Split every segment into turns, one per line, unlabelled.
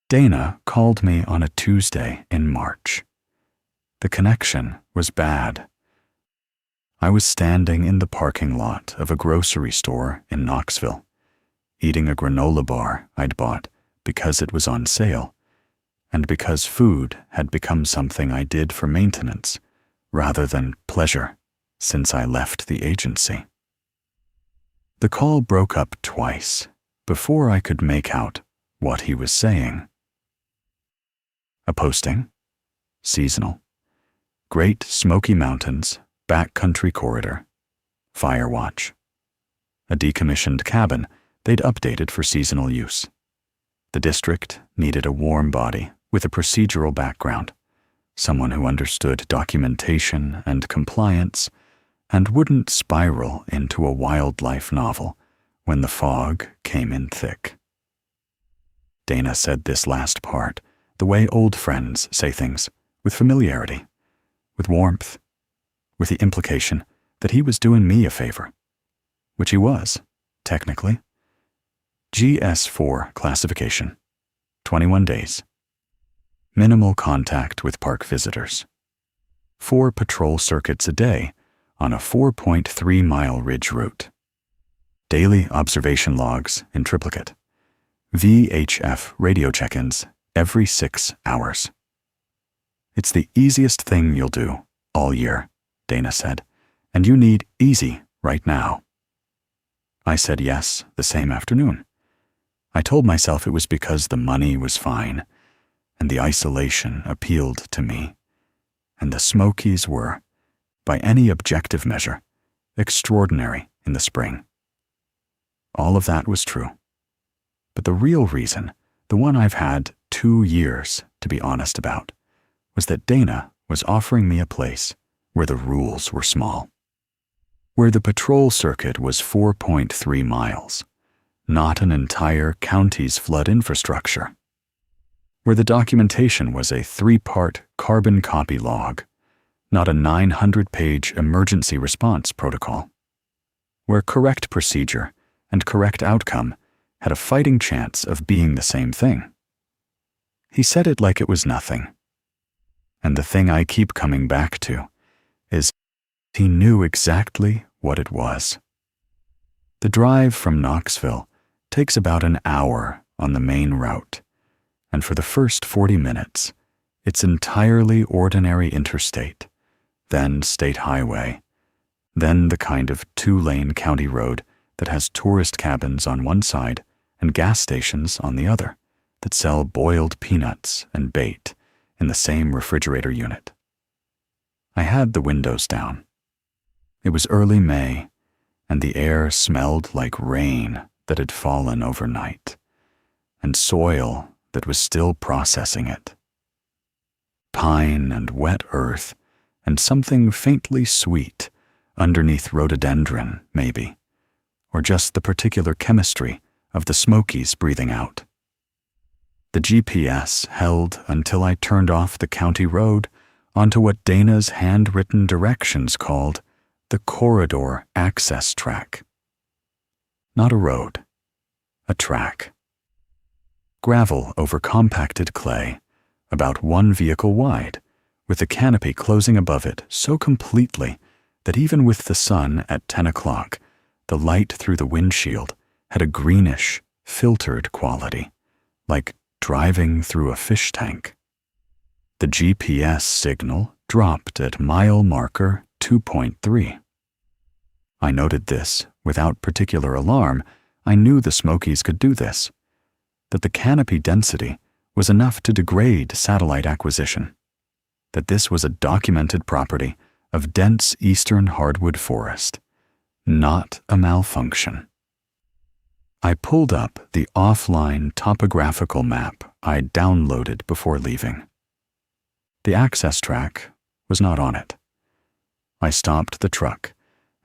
Dana called me on a Tuesday in March. The connection was bad. I was standing in the parking lot of a grocery store in Knoxville, eating a granola bar I'd bought because it was on sale, and because food had become something I did for maintenance rather than pleasure since I left the agency. The call broke up twice before I could make out what he was saying. A posting, seasonal, Great Smoky Mountains, backcountry corridor, fire watch. A decommissioned cabin they'd updated for seasonal use. The district needed a warm body with a procedural background, someone who understood documentation and compliance and wouldn't spiral into a wildlife novel when the fog came in thick. Dana said this last part the way old friends say things, with familiarity, with warmth, with the implication that he was doing me a favor, which he was, technically. GS4 classification, 21 days. Minimal contact with park visitors. 4 patrol circuits a day on a 4.3-mile ridge route. Daily observation logs in triplicate. VHF radio check-ins every 6 hours. It's the easiest thing you'll do all year, Dana said, and you need easy right now. I said yes the same afternoon. I told myself it was because the money was fine, and the isolation appealed to me, and the Smokies were, by any objective measure, extraordinary in the spring. All of that was true. But the real reason, the one I've had 2 years to be honest about, was that Dana was offering me a place where the rules were small, where the patrol circuit was 4.3 miles, not an entire county's flood infrastructure, where the documentation was a 3-part carbon copy log, not a 900-page emergency response protocol, where correct procedure and correct outcome had a fighting chance of being the same thing. He said it like it was nothing. And the thing I keep coming back to is he knew exactly what it was. The drive from Knoxville takes about an hour on the main route, and for the first 40 minutes, it's entirely ordinary interstate, then state highway, then the kind of 2-lane county road that has tourist cabins on one side and gas stations on the other that sell boiled peanuts and bait in the same refrigerator unit. I had the windows down. It was early May, and the air smelled like rain that had fallen overnight, and soil that was still processing it. Pine and wet earth, and something faintly sweet underneath rhododendron, maybe, or just the particular chemistry of the Smokies breathing out. The GPS held until I turned off the county road onto what Dana's handwritten directions called the corridor access track. Not a road, a track. Gravel over compacted clay, about 1 vehicle wide, with the canopy closing above it so completely that even with the sun at 10 o'clock, the light through the windshield had a greenish, filtered quality, like driving through a fish tank. The GPS signal dropped at mile marker 2.3. I noted this without particular alarm. I knew the Smokies could do this, that the canopy density was enough to degrade satellite acquisition, that this was a documented property of dense eastern hardwood forest, not a malfunction. I pulled up the offline topographical map I'd downloaded before leaving. The access track was not on it. I stopped the truck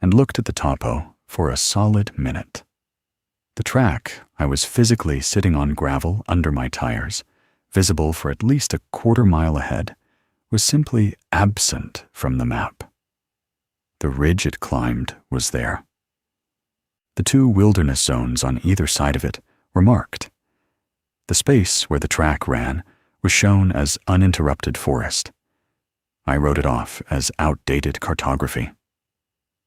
and looked at the topo for a solid minute. The track, I was physically sitting on gravel under my tires, visible for at least a quarter-mile ahead, was simply absent from the map. The ridge it climbed was there. The 2 wilderness zones on either side of it were marked. The space where the track ran was shown as uninterrupted forest. I wrote it off as outdated cartography.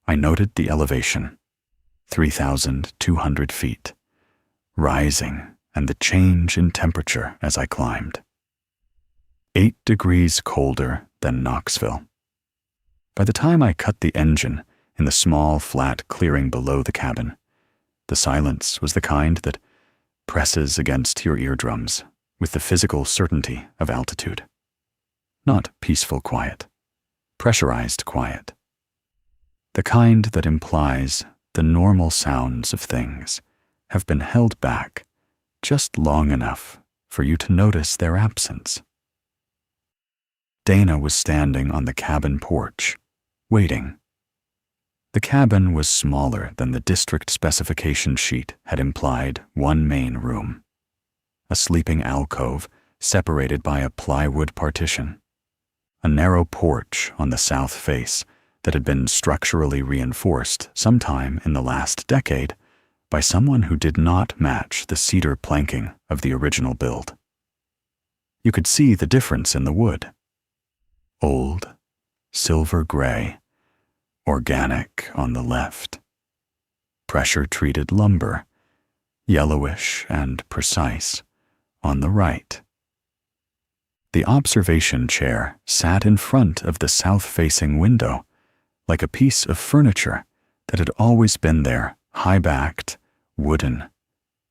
I noted the elevation, 3,200 feet, rising, and the change in temperature as I climbed. 8 degrees colder than Knoxville. By the time I cut the engine in the small, flat clearing below the cabin, the silence was the kind that presses against your eardrums with the physical certainty of altitude. Not peaceful quiet, pressurized quiet. The kind that implies the normal sounds of things have been held back just long enough for you to notice their absence. Dana was standing on the cabin porch, waiting. The cabin was smaller than the district specification sheet had implied one main room. A sleeping alcove separated by a plywood partition. A narrow porch on the south face that had been structurally reinforced sometime in the last decade by someone who did not match the cedar planking of the original build. You could see the difference in the wood. Old, silver gray, organic on the left. Pressure-treated lumber, yellowish and precise, on the right. The observation chair sat in front of the south-facing window, like a piece of furniture that had always been there, high-backed, wooden,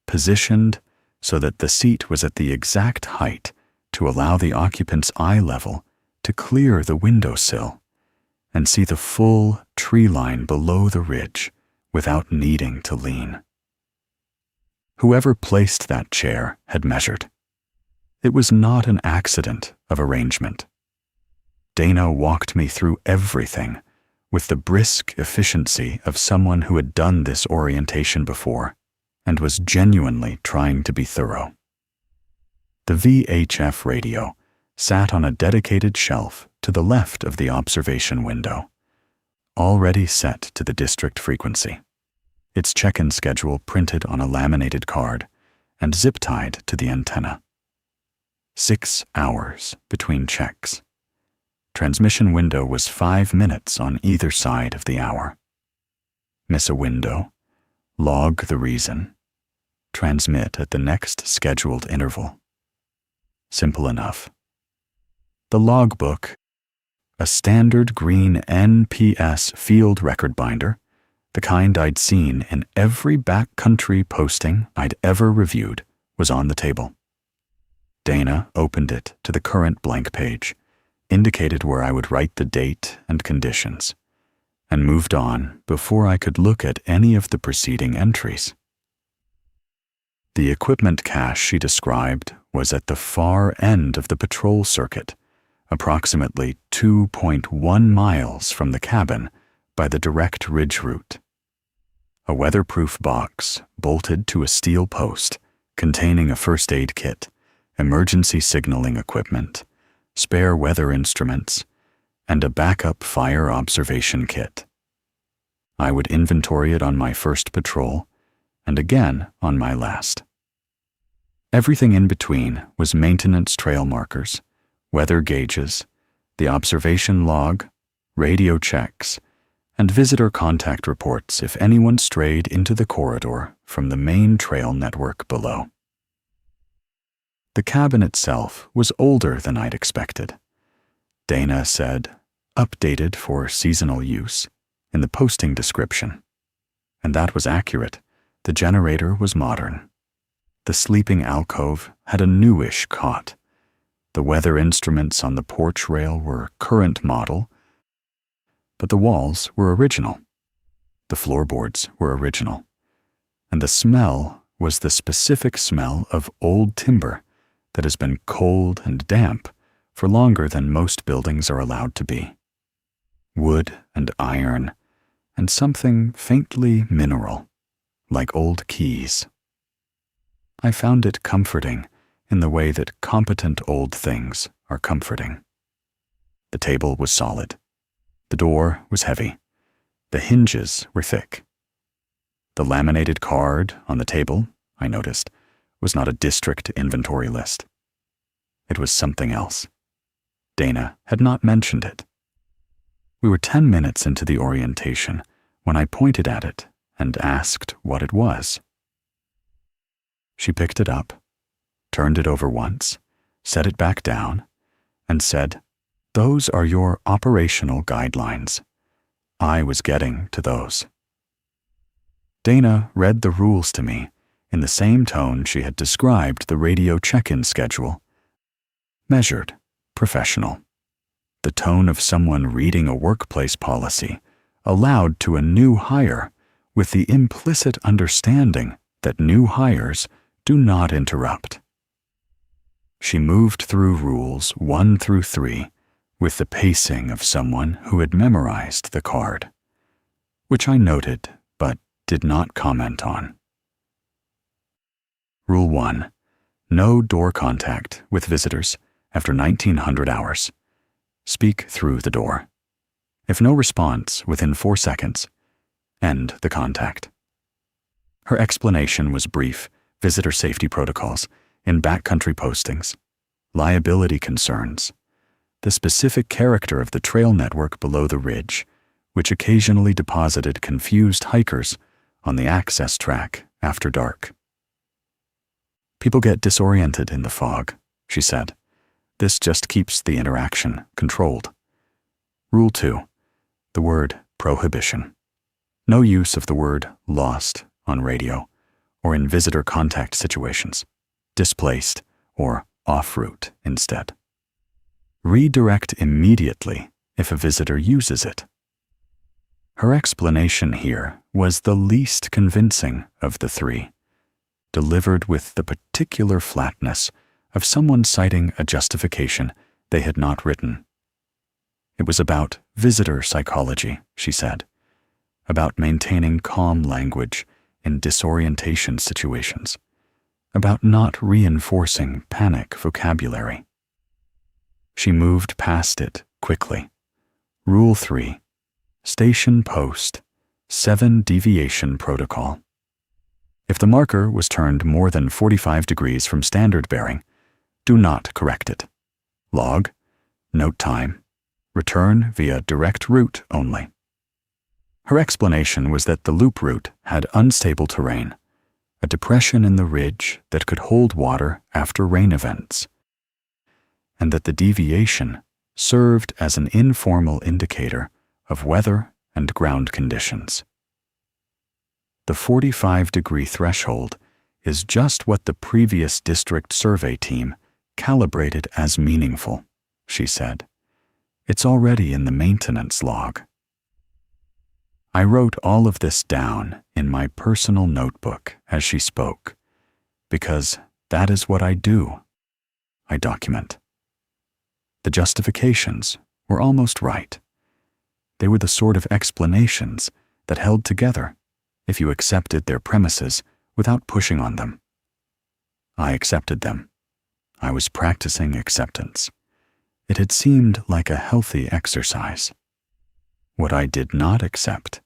positioned so that the seat was at the exact height to allow the occupant's eye level to clear the windowsill and see the full tree line below the ridge without needing to lean. Whoever placed that chair had measured. It was not an accident of arrangement. Dana walked me through everything with the brisk efficiency of someone who had done this orientation before and was genuinely trying to be thorough. The VHF radio sat on a dedicated shelf to the left of the observation window, already set to the district frequency, its check-in schedule printed on a laminated card and zip-tied to the antenna. 6 hours between checks. Transmission window was 5 minutes on either side of the hour. Miss a window, log the reason, transmit at the next scheduled interval. Simple enough. The logbook, a standard green NPS field record binder, the kind I'd seen in every backcountry posting I'd ever reviewed, was on the table. Dana opened it to the current blank page, indicated where I would write the date and conditions, and moved on before I could look at any of the preceding entries. The equipment cache she described was at the far end of the patrol circuit, approximately 2.1 miles from the cabin by the direct ridge route. A weatherproof box bolted to a steel post containing a first aid kit, emergency signaling equipment, spare weather instruments, and a backup fire observation kit. I would inventory it on my first patrol, and again on my last. Everything in between was maintenance trail markers, weather gauges, the observation log, radio checks, and visitor contact reports if anyone strayed into the corridor from the main trail network below. The cabin itself was older than I'd expected. Dana said, updated for seasonal use, in the posting description. And that was accurate. The generator was modern. The sleeping alcove had a newish cot. The weather instruments on the porch rail were current model, but the walls were original. The floorboards were original. And the smell was the specific smell of old timber that has been cold and damp for longer than most buildings are allowed to be. Wood and iron, and something faintly mineral, like old keys. I found it comforting in the way that competent old things are comforting. The table was solid. The door was heavy. The hinges were thick. The laminated card on the table, I noticed, was not a district inventory list. It was something else. Dana had not mentioned it. We were 10 minutes into the orientation when I pointed at it and asked what it was. She picked it up, turned it over once, set it back down, and said, "Those are your operational guidelines. I was getting to those." Dana read the rules to me in the same tone she had described the radio check-in schedule. Measured, professional. The tone of someone reading a workplace policy aloud to a new hire with the implicit understanding that new hires do not interrupt. She moved through rules 1 through 3 with the pacing of someone who had memorized the card, which I noted but did not comment on. Rule 1. No door contact with visitors after 1900 hours. Speak through the door. If no response within 4 seconds, end the contact. Her explanation was brief: visitor safety protocols in backcountry postings, liability concerns, the specific character of the trail network below the ridge, which occasionally deposited confused hikers on the access track after dark. "People get disoriented in the fog," she said. "This just keeps the interaction controlled." Rule 2. The word prohibition. No use of the word lost on radio or in visitor contact situations. Displaced or off route instead. Redirect immediately if a visitor uses it. Her explanation here was the least convincing of the 3, delivered with the particular flatness of someone citing a justification they had not written. It was about visitor psychology, she said, about maintaining calm language in disorientation situations, about not reinforcing panic vocabulary. She moved past it quickly. Rule 3. Station post, 7 deviation protocol. If the marker was turned more than 45 degrees from standard bearing, do not correct it. Log, note time, return via direct route only. Her explanation was that the loop route had unstable terrain, a depression in the ridge that could hold water after rain events, and that the deviation served as an informal indicator of weather and ground conditions. The 45-degree threshold is just what the previous district survey team calibrated as meaningful, she said. It's already in the maintenance log. I wrote all of this down in my personal notebook as she spoke, because that is what I do. I document. The justifications were almost right. They were the sort of explanations that held together if you accepted their premises without pushing on them. I accepted them. I was practicing acceptance. It had seemed like a healthy exercise. What I did not accept,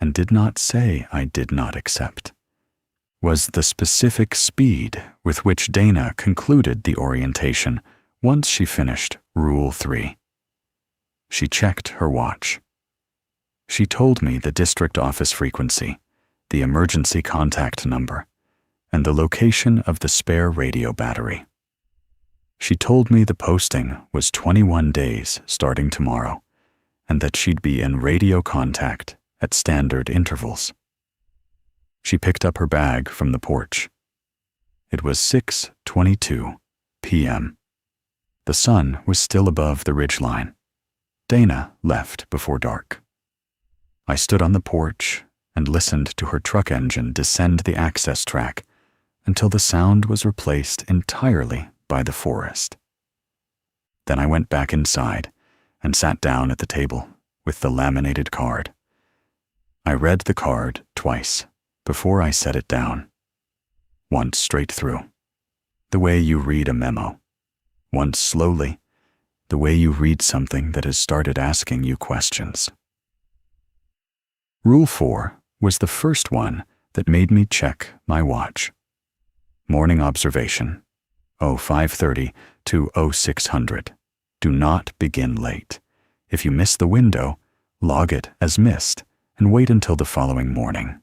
and did not say I did not accept, was the specific speed with which Dana concluded the orientation once she finished Rule 3. She checked her watch. She told me the district office frequency, the emergency contact number, and the location of the spare radio battery. She told me the posting was 21 days starting tomorrow, and that she'd be in radio contact at standard intervals. She picked up her bag from the porch. It was 6:22 p.m. The sun was still above the ridgeline. Dana left before dark. I stood on the porch and listened to her truck engine descend the access track until the sound was replaced entirely by the forest. Then I went back inside and sat down at the table with the laminated card. I read the card twice before I set it down. Once straight through, the way you read a memo. Once slowly, the way you read something that has started asking you questions. Rule 4 was the first one that made me check my watch. Morning observation, 0530 to 0600. Do not begin late. If you miss the window, log it as missed and wait until the following morning.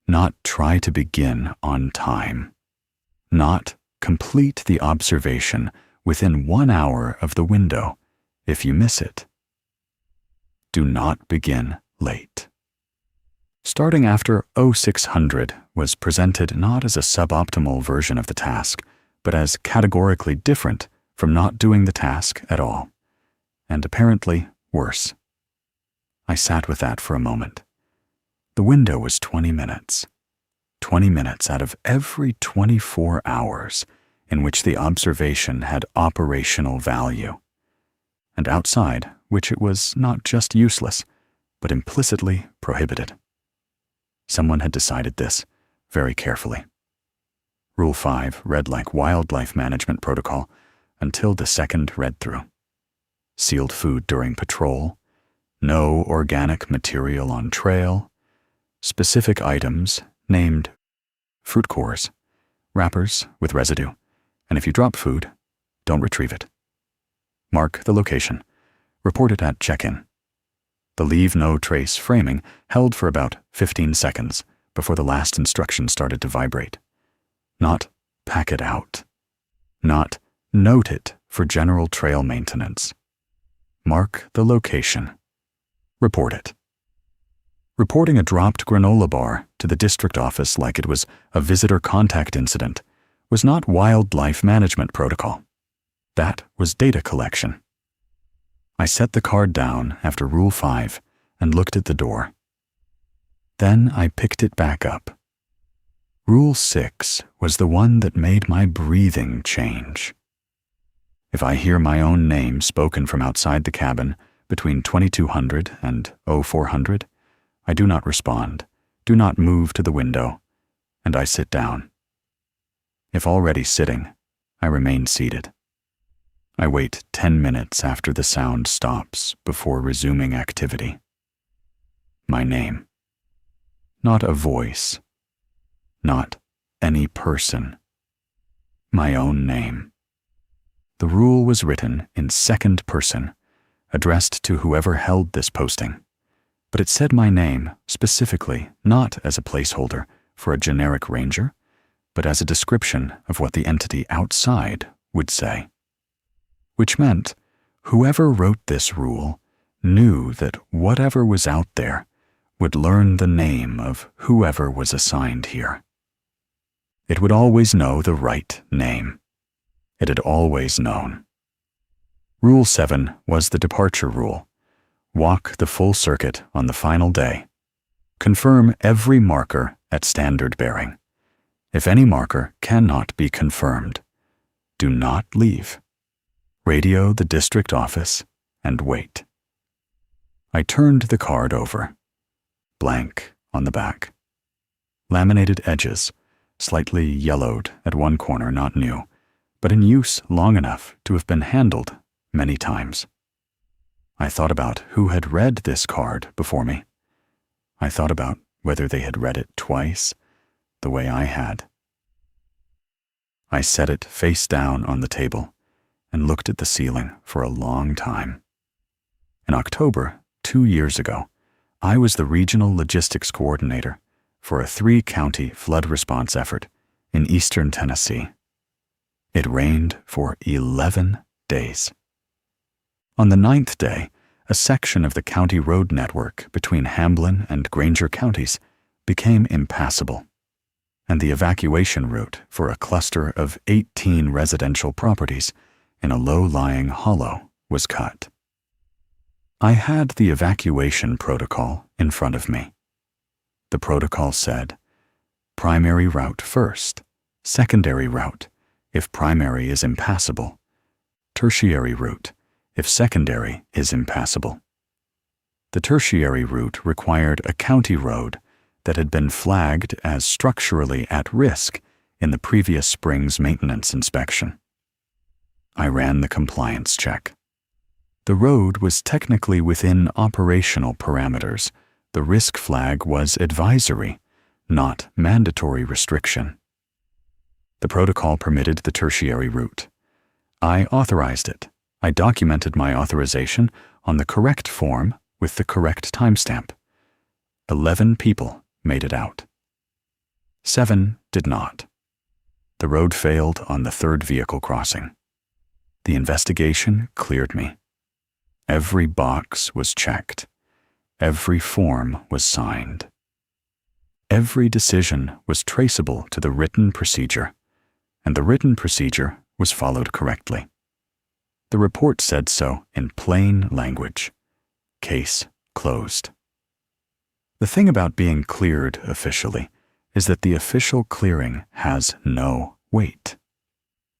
Not try to begin on time. Not complete the observation within 1 hour of the window if you miss it. Do not begin late. Starting after 0600 was presented not as a suboptimal version of the task, but as categorically different from not doing the task at all, and apparently worse. I sat with that for a moment. The window was 20 minutes. 20 minutes out of every 24 hours in which the observation had operational value, and outside which it was not just useless, but implicitly prohibited. Someone had decided this very carefully. Rule 5 read like wildlife management protocol until the second read-through. Sealed food during patrol, no organic material on trail, specific items named fruit cores, wrappers with residue, and if you drop food, don't retrieve it. Mark the location. Report it at check-in. The leave no trace framing held for about 15 seconds before the last instruction started to vibrate. Not pack it out. Not note it for general trail maintenance. Mark the location. Report it. Reporting a dropped granola bar to the district office like it was a visitor contact incident was not wildlife management protocol. That was data collection. I set the card down after Rule 5 and looked at the door. Then I picked it back up. Rule 6 was the one that made my breathing change. If I hear my own name spoken from outside the cabin between 2200 and 0400, I do not respond, do not move to the window, and I sit down. If already sitting, I remain seated. I wait 10 minutes after the sound stops before resuming activity. My name. Not a voice. Not any person. My own name. The rule was written in second person, addressed to whoever held this posting, but it said my name specifically not as a placeholder for a generic ranger, but as a description of what the entity outside would say. Which meant whoever wrote this rule knew that whatever was out there would learn the name of whoever was assigned here. It would always know the right name. It had always known. Rule 7 was the departure rule. Walk the full circuit on the final day. Confirm every marker at standard bearing. If any marker cannot be confirmed, do not leave. Radio the district office and wait. I turned the card over. Blank on the back. Laminated edges, slightly yellowed at one corner, not new, but in use long enough to have been handled many times. I thought about who had read this card before me. I thought about whether they had read it twice, the way I had. I set it face down on the table and looked at the ceiling for a long time. In October, 2 years ago, I was the regional logistics coordinator for a 3-county flood response effort in eastern Tennessee. It rained for 11 days. On the 9th day, a section of the county road network between Hamblin and Granger counties became impassable, and the evacuation route for a cluster of 18 residential properties in a low-lying hollow was cut. I had the evacuation protocol in front of me. The protocol said, primary route first, secondary route, if primary is impassable, tertiary route, if secondary is impassable. The tertiary route required a county road that had been flagged as structurally at risk in the previous spring's maintenance inspection. I ran the compliance check. The road was technically within operational parameters. The risk flag was advisory, not mandatory restriction. The protocol permitted the tertiary route. I authorized it. I documented my authorization on the correct form with the correct timestamp. 11 people made it out. 7 did not. The road failed on the 3rd vehicle crossing. The investigation cleared me. Every box was checked. Every form was signed. Every decision was traceable to the written procedure, and the written procedure was followed correctly. The report said so in plain language. Case closed. The thing about being cleared officially is that the official clearing has no weight.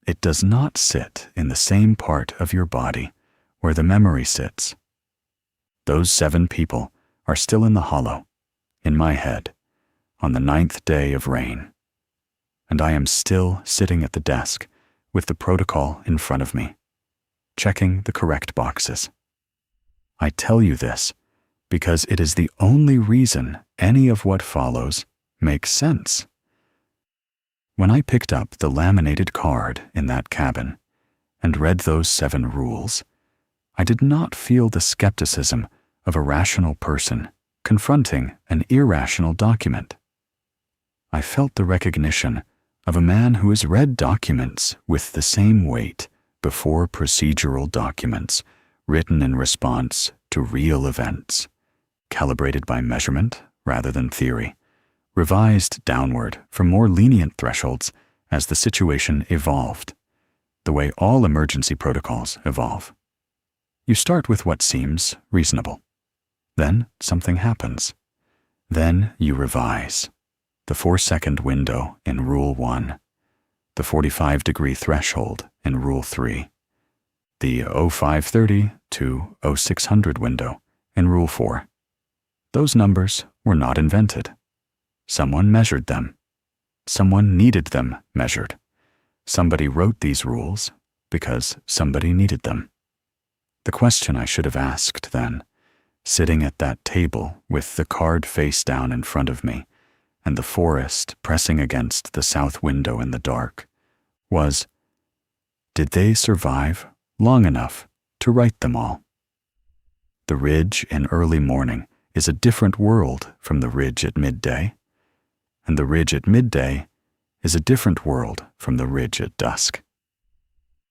It does not sit in the same part of your body where the memory sits. Those 7 people are still in the hollow, in my head, on the 9th day of rain, and I am still sitting at the desk with the protocol in front of me, checking the correct boxes. I tell you this because it is the only reason any of what follows makes sense. When I picked up the laminated card in that cabin and read those 7 rules, I did not feel the skepticism of a rational person confronting an irrational document. I felt the recognition of a man who has read documents with the same weight before procedural documents written in response to real events, calibrated by measurement rather than theory, revised downward from more lenient thresholds as the situation evolved, the way all emergency protocols evolve. You start with what seems reasonable. Then something happens. Then you revise. The 4-second window in Rule 1, the 45-degree threshold in Rule 3, the 0530 to 0600 window in Rule 4. Those numbers were not invented. Someone measured them. Someone needed them measured. Somebody wrote these rules because somebody needed them. The question I should have asked then, sitting at that table with the card face down in front of me and the forest pressing against the south window in the dark, was, did they survive long enough to write them all? The ridge in early morning is a different world from the ridge at midday, and the ridge at midday is a different world from the ridge at dusk.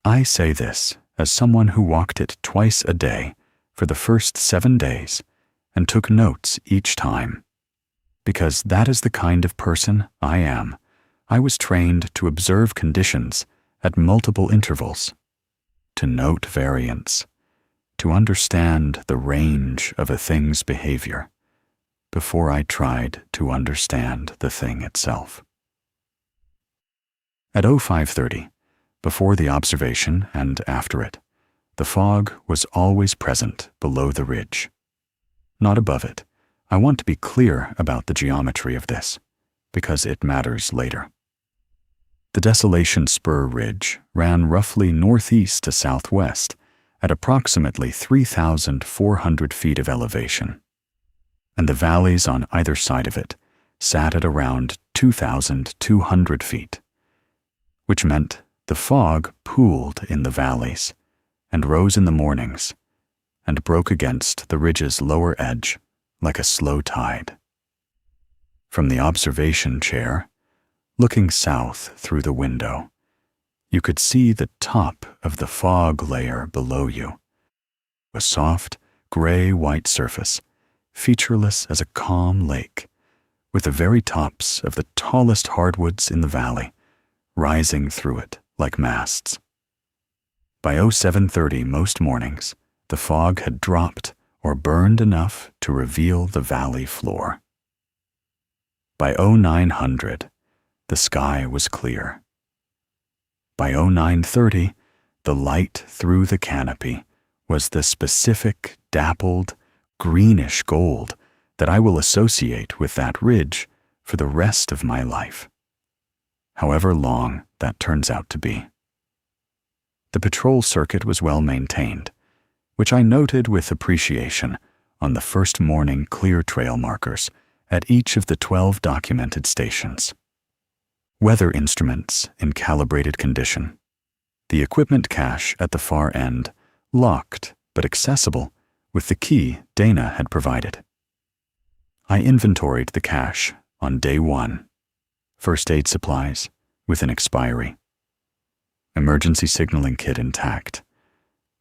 I say this as someone who walked it twice a day for the first 7 days and took notes each time, because that is the kind of person I am. I was trained to observe conditions at multiple intervals, to note variance, to understand the range of a thing's behavior before I tried to understand the thing itself. At 0530, before the observation and after it, the fog was always present below the ridge, not above it. I want to be clear about the geometry of this, because it matters later. The Desolation Spur Ridge ran roughly northeast to southwest at approximately 3,400 feet of elevation, and the valleys on either side of it sat at around 2,200 feet, which meant the fog pooled in the valleys and rose in the mornings and broke against the ridge's lower edge like a slow tide. From the observation chair, looking south through the window, you could see the top of the fog layer below you, a soft, gray-white surface, featureless as a calm lake, with the very tops of the tallest hardwoods in the valley rising through it like masts. By 0730 most mornings, the fog had dropped or burned enough to reveal the valley floor. By 0900, the sky was clear. By 0930, the light through the canopy was the specific, dappled, greenish gold that I will associate with that ridge for the rest of my life, however long that turns out to be. The patrol circuit was well maintained, which I noted with appreciation on the first morning clear trail markers at each of the 12 documented stations. Weather instruments in calibrated condition. The equipment cache at the far end, locked but accessible with the key Dana had provided. I inventoried the cache on day 1. First aid supplies within expiry. Emergency signaling kit intact.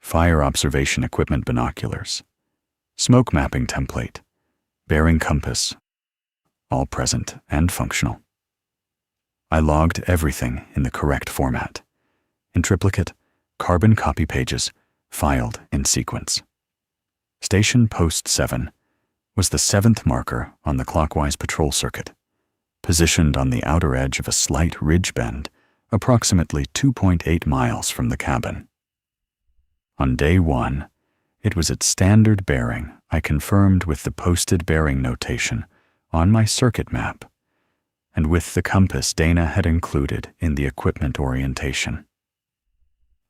Fire observation equipment binoculars. Smoke mapping template. Bearing compass. All present and functional. I logged everything in the correct format. In triplicate, carbon copy pages, filed in sequence. Station Post 7 was the 7th marker on the clockwise patrol circuit, positioned on the outer edge of a slight ridge bend, approximately 2.8 miles from the cabin. On day 1, it was its standard bearing I confirmed with the posted bearing notation on my circuit map, and with the compass Dana had included in the equipment orientation.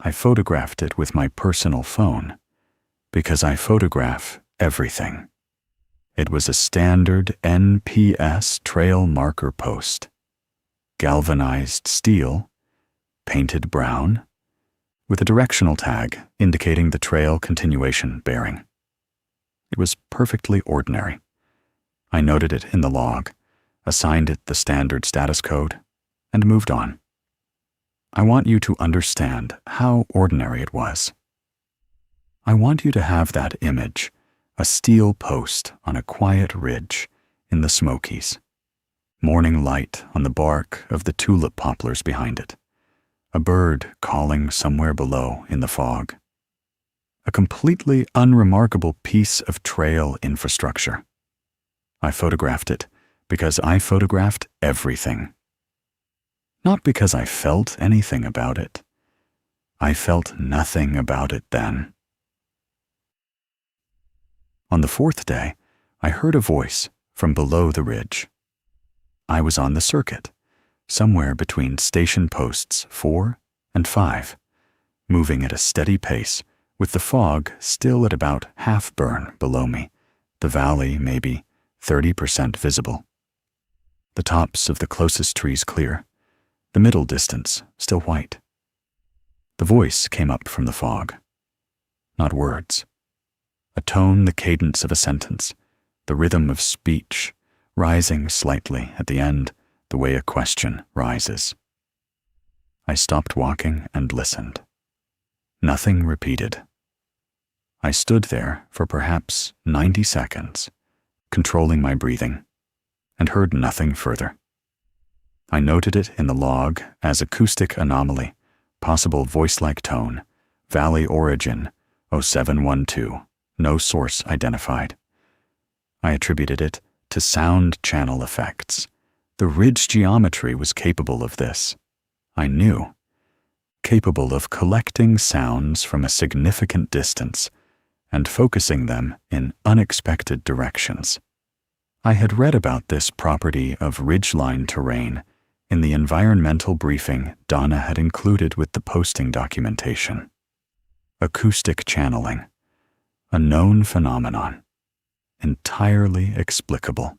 I photographed it with my personal phone, because I photograph everything. It was a standard NPS trail marker post. Galvanized steel, painted brown, with a directional tag indicating the trail continuation bearing. It was perfectly ordinary. I noted it in the log, assigned it the standard status code, and moved on. I want you to understand how ordinary it was. I want you to have that image, a steel post on a quiet ridge in the Smokies, morning light on the bark of the tulip poplars behind it, a bird calling somewhere below in the fog. A completely unremarkable piece of trail infrastructure. I photographed it because I photographed everything. Not because I felt anything about it. I felt nothing about it then. On the 4th day, I heard a voice from below the ridge. I was on the circuit, somewhere between station posts 4 and 5, moving at a steady pace with the fog still at about half burn below me, the valley maybe 30% visible. The tops of the closest trees clear, the middle distance still white. The voice came up from the fog. Not words. A tone the cadence of a sentence, the rhythm of speech, rising slightly at the end the way a question rises. I stopped walking and listened. Nothing repeated. I stood there for perhaps 90 seconds, controlling my breathing, and heard nothing further. I noted it in the log as acoustic anomaly, possible voice-like tone, valley origin 0712, no source identified. I attributed it to sound channel effects. The ridge geometry was capable of this. I knew. Capable of collecting sounds from a significant distance and focusing them in unexpected directions. I had read about this property of ridgeline terrain in the environmental briefing Donna had included with the posting documentation. Acoustic channeling, a known phenomenon, entirely explicable.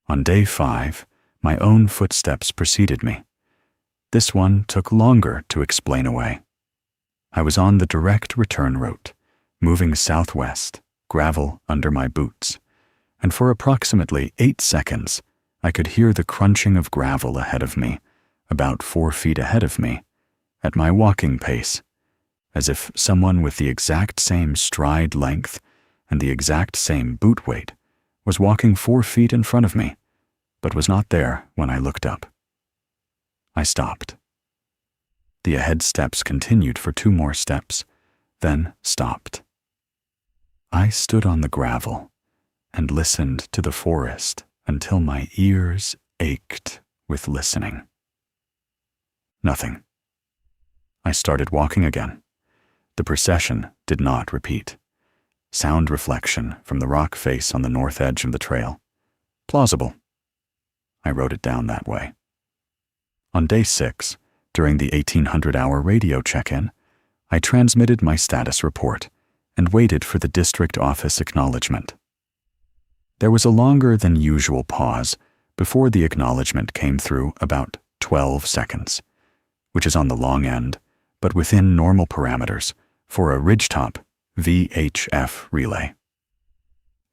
On day 5, my own footsteps preceded me. This one took longer to explain away. I was on the direct return route, moving southwest, gravel under my boots, and for approximately 8 seconds, I could hear the crunching of gravel ahead of me, about 4 feet ahead of me, at my walking pace, as if someone with the exact same stride length and the exact same boot weight was walking 4 feet in front of me, but was not there when I looked up. I stopped. The ahead steps continued for 2 more steps, then stopped. I stood on the gravel and listened to the forest until my ears ached with listening. Nothing. I started walking again. The procession did not repeat. Sound reflection from the rock face on the north edge of the trail. Plausible. I wrote it down that way. On day 6, during the 1800-hour radio check-in, I transmitted my status report and waited for the district office acknowledgement. There was a longer than usual pause before the acknowledgement came through about 12 seconds, which is on the long end, but within normal parameters for a ridgetop VHF relay.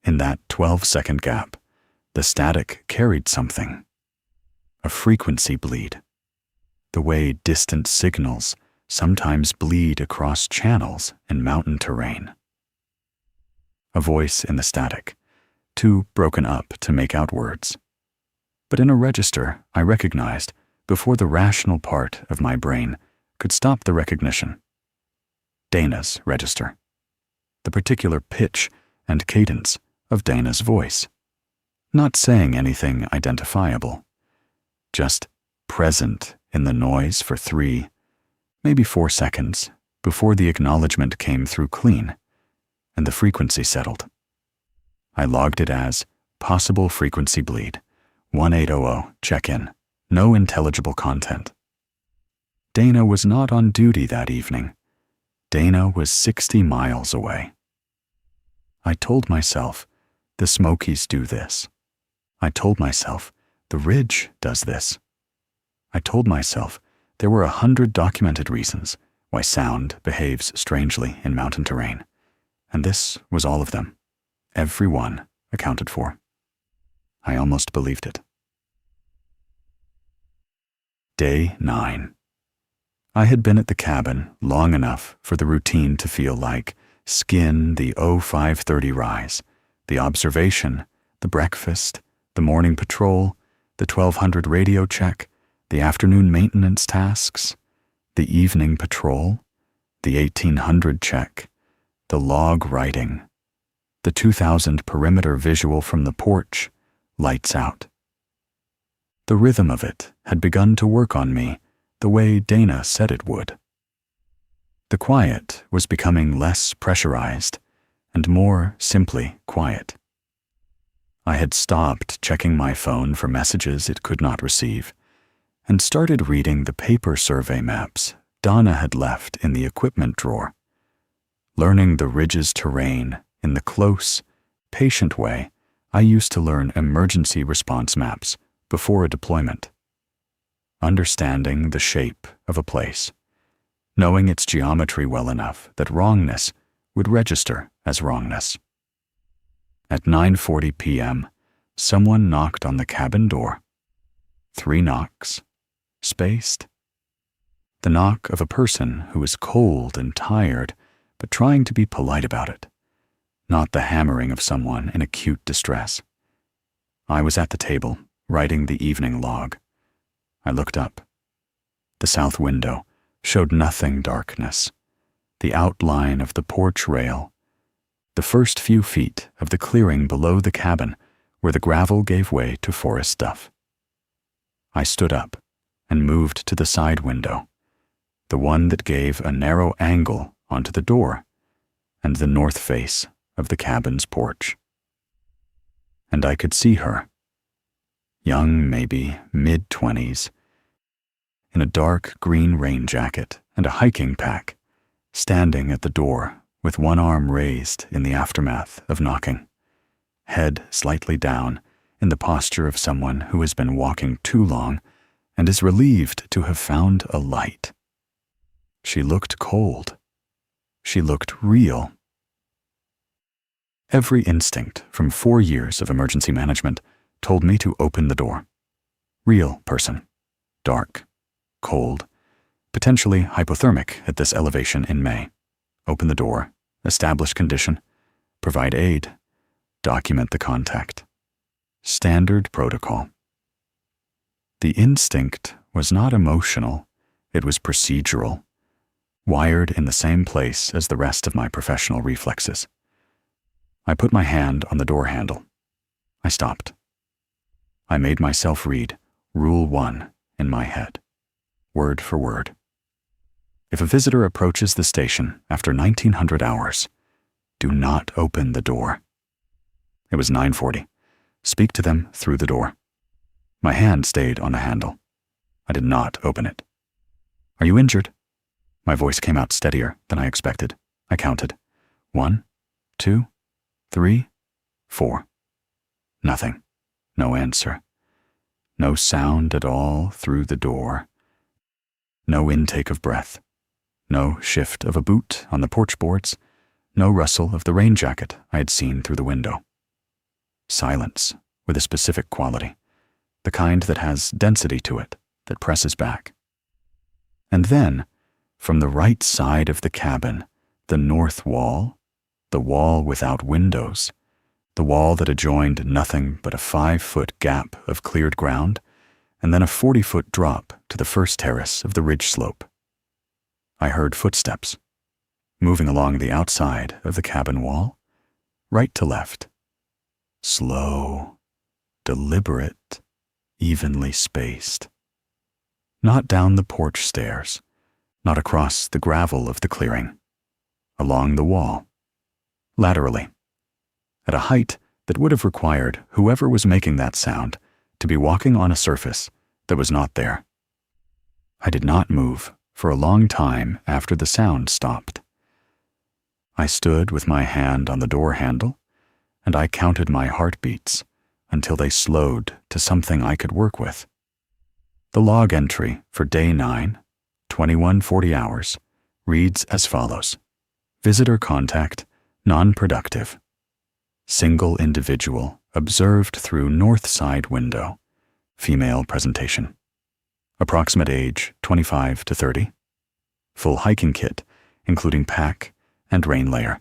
In that 12-second gap, the static carried something. A frequency bleed. The way distant signals sometimes bleed across channels in mountain terrain. A voice in the static, too broken up to make out words. But in a register I recognized before the rational part of my brain could stop the recognition. Dana's register. The particular pitch and cadence of Dana's voice. Not saying anything identifiable. Just present in the noise for 3, maybe 4 seconds before the acknowledgement came through clean and the frequency settled. I logged it as possible frequency bleed, 1800 check-in, no intelligible content. Dana was not on duty that evening. Dana was 60 miles away. I told myself, the Smokies do this. I told myself, the Ridge does this. I told myself there were 100 documented reasons why sound behaves strangely in mountain terrain, and this was all of them, every one accounted for. I almost believed it. Day 9. I had been at the cabin long enough for the routine to feel like skin the 0530 rise, the observation, the breakfast, the morning patrol, the 1200 radio check, the afternoon maintenance tasks, the evening patrol, the 1800 check, the log writing, the 2000 perimeter visual from the porch, lights out. The rhythm of it had begun to work on me the way Dana said it would. The quiet was becoming less pressurized and more simply quiet. I had stopped checking my phone for messages it could not receive and started reading the paper survey maps Donna had left in the equipment drawer, learning the ridge's terrain in the close, patient way I used to learn emergency response maps before a deployment. Understanding the shape of a place, knowing its geometry well enough that wrongness would register as wrongness. At 9:40 p.m., someone knocked on the cabin door. 3 knocks, spaced. The knock of a person who is cold and tired, but trying to be polite about it, not the hammering of someone in acute distress. I was at the table, writing the evening log. I looked up. The south window showed nothing darkness. The outline of the porch rail, the first few feet of the clearing below the cabin where the gravel gave way to forest stuff. I stood up and moved to the side window, the one that gave a narrow angle onto the door and the north face of the cabin's porch. And I could see her, young, maybe mid-20s, in a dark green rain jacket and a hiking pack, standing at the door with one arm raised in the aftermath of knocking, head slightly down in the posture of someone who has been walking too long and is relieved to have found a light. She looked cold. She looked real. Every instinct from 4 years of emergency management told me to open the door. Real person. Dark. Cold. Potentially hypothermic at this elevation in May. Open the door. Establish condition. Provide aid. Document the contact. Standard protocol. The instinct was not emotional. It was procedural. Wired in the same place as the rest of my professional reflexes. I put my hand on the door handle. I stopped. I made myself read Rule 1 in my head, word for word. If a visitor approaches the station after 1900 hours, do not open the door. It was 9:40. Speak to them through the door. My hand stayed on the handle. I did not open it. Are you injured? My voice came out steadier than I expected. I counted. 1, 2, 3, 4. Nothing. No answer. No sound at all through the door. No intake of breath. No shift of a boot on the porch boards. No rustle of the rain jacket I had seen through the window. Silence with a specific quality, the kind that has density to it, that presses back. And then, from the right side of the cabin, the north wall, the wall without windows, the wall that adjoined nothing but a 5-foot gap of cleared ground, and then a 40-foot drop to the first terrace of the ridge slope. I heard footsteps, moving along the outside of the cabin wall, right to left. Slow, deliberate, evenly spaced. Not down the porch stairs, not across the gravel of the clearing, along the wall, laterally, at a height that would have required whoever was making that sound to be walking on a surface that was not there. I did not move for a long time after the sound stopped. I stood with my hand on the door handle, and I counted my heartbeats until they slowed to something I could work with. The log entry for day 9, 21:40 hours, reads as follows: Visitor contact, non-productive. Single individual observed through north side window. Female presentation. Approximate age 25 to 30. Full hiking kit, including pack and rain layer.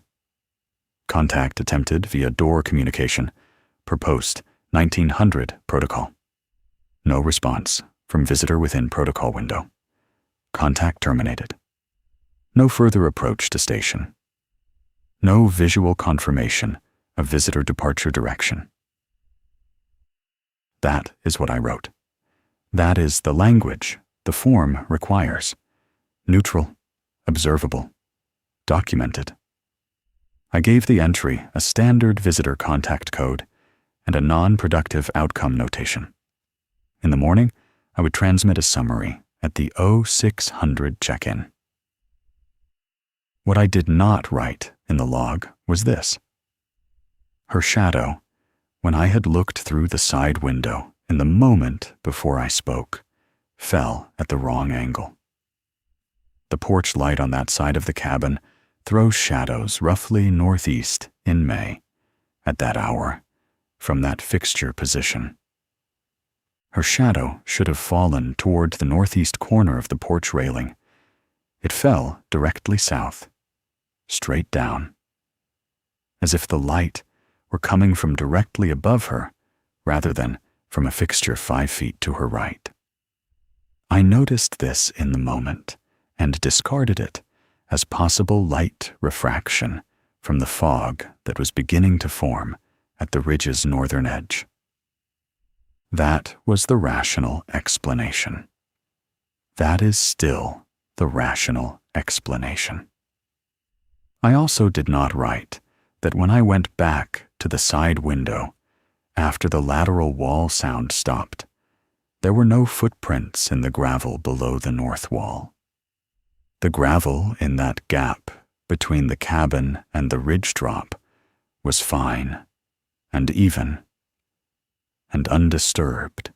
Contact attempted via door communication, per post 1900 protocol. No response from visitor within protocol window. Contact terminated. No further approach to station. No visual confirmation of visitor departure direction. That is what I wrote. That is the language the form requires. Neutral, observable, documented. I gave the entry a standard visitor contact code and a non-productive outcome notation. In the morning, I would transmit a summary at the 0600 check-in. What I did not write in the log was this. Her shadow, when I had looked through the side window in the moment before I spoke, fell at the wrong angle. The porch light on that side of the cabin throws shadows roughly northeast in May, at that hour, from that fixture position. Her shadow should have fallen toward the northeast corner of the porch railing. It fell directly south, straight down, as if the light were coming from directly above her rather than from a fixture 5 feet to her right. I noticed this in the moment and discarded it as possible light refraction from the fog that was beginning to form at the ridge's northern edge. That was the rational explanation. That is still the rational explanation. I also did not write that when I went back to the side window after the lateral wall sound stopped, there were no footprints in the gravel below the north wall. The gravel in that gap between the cabin and the ridge drop was fine and even and undisturbed,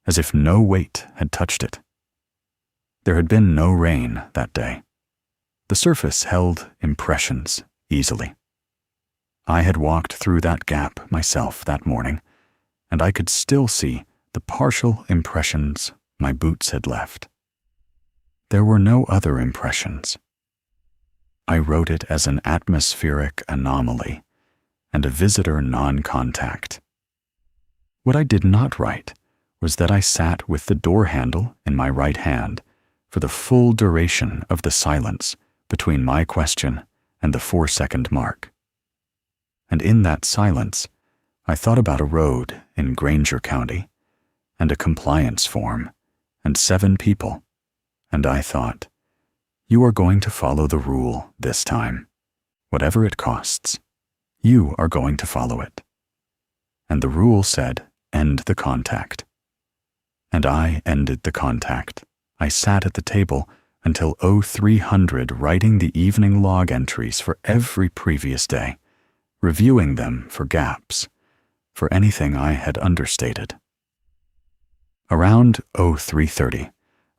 as if no weight had touched it. There had been no rain that day. The surface held impressions easily. I had walked through that gap myself that morning, and I could still see the partial impressions my boots had left. There were no other impressions. I wrote it as an atmospheric anomaly and a visitor non-contact. What I did not write was that I sat with the door handle in my right hand for the full duration of the silence between my question and the 4-second mark. And in that silence, I thought about a road in Granger County and a compliance form and 7 people, and I thought, you are going to follow the rule this time. Whatever it costs, you are going to follow it. And the rule said, end the contact. And I ended the contact. I sat at the table until 0300 writing the evening log entries for every previous day, reviewing them for gaps, for anything I had understated. Around 0330,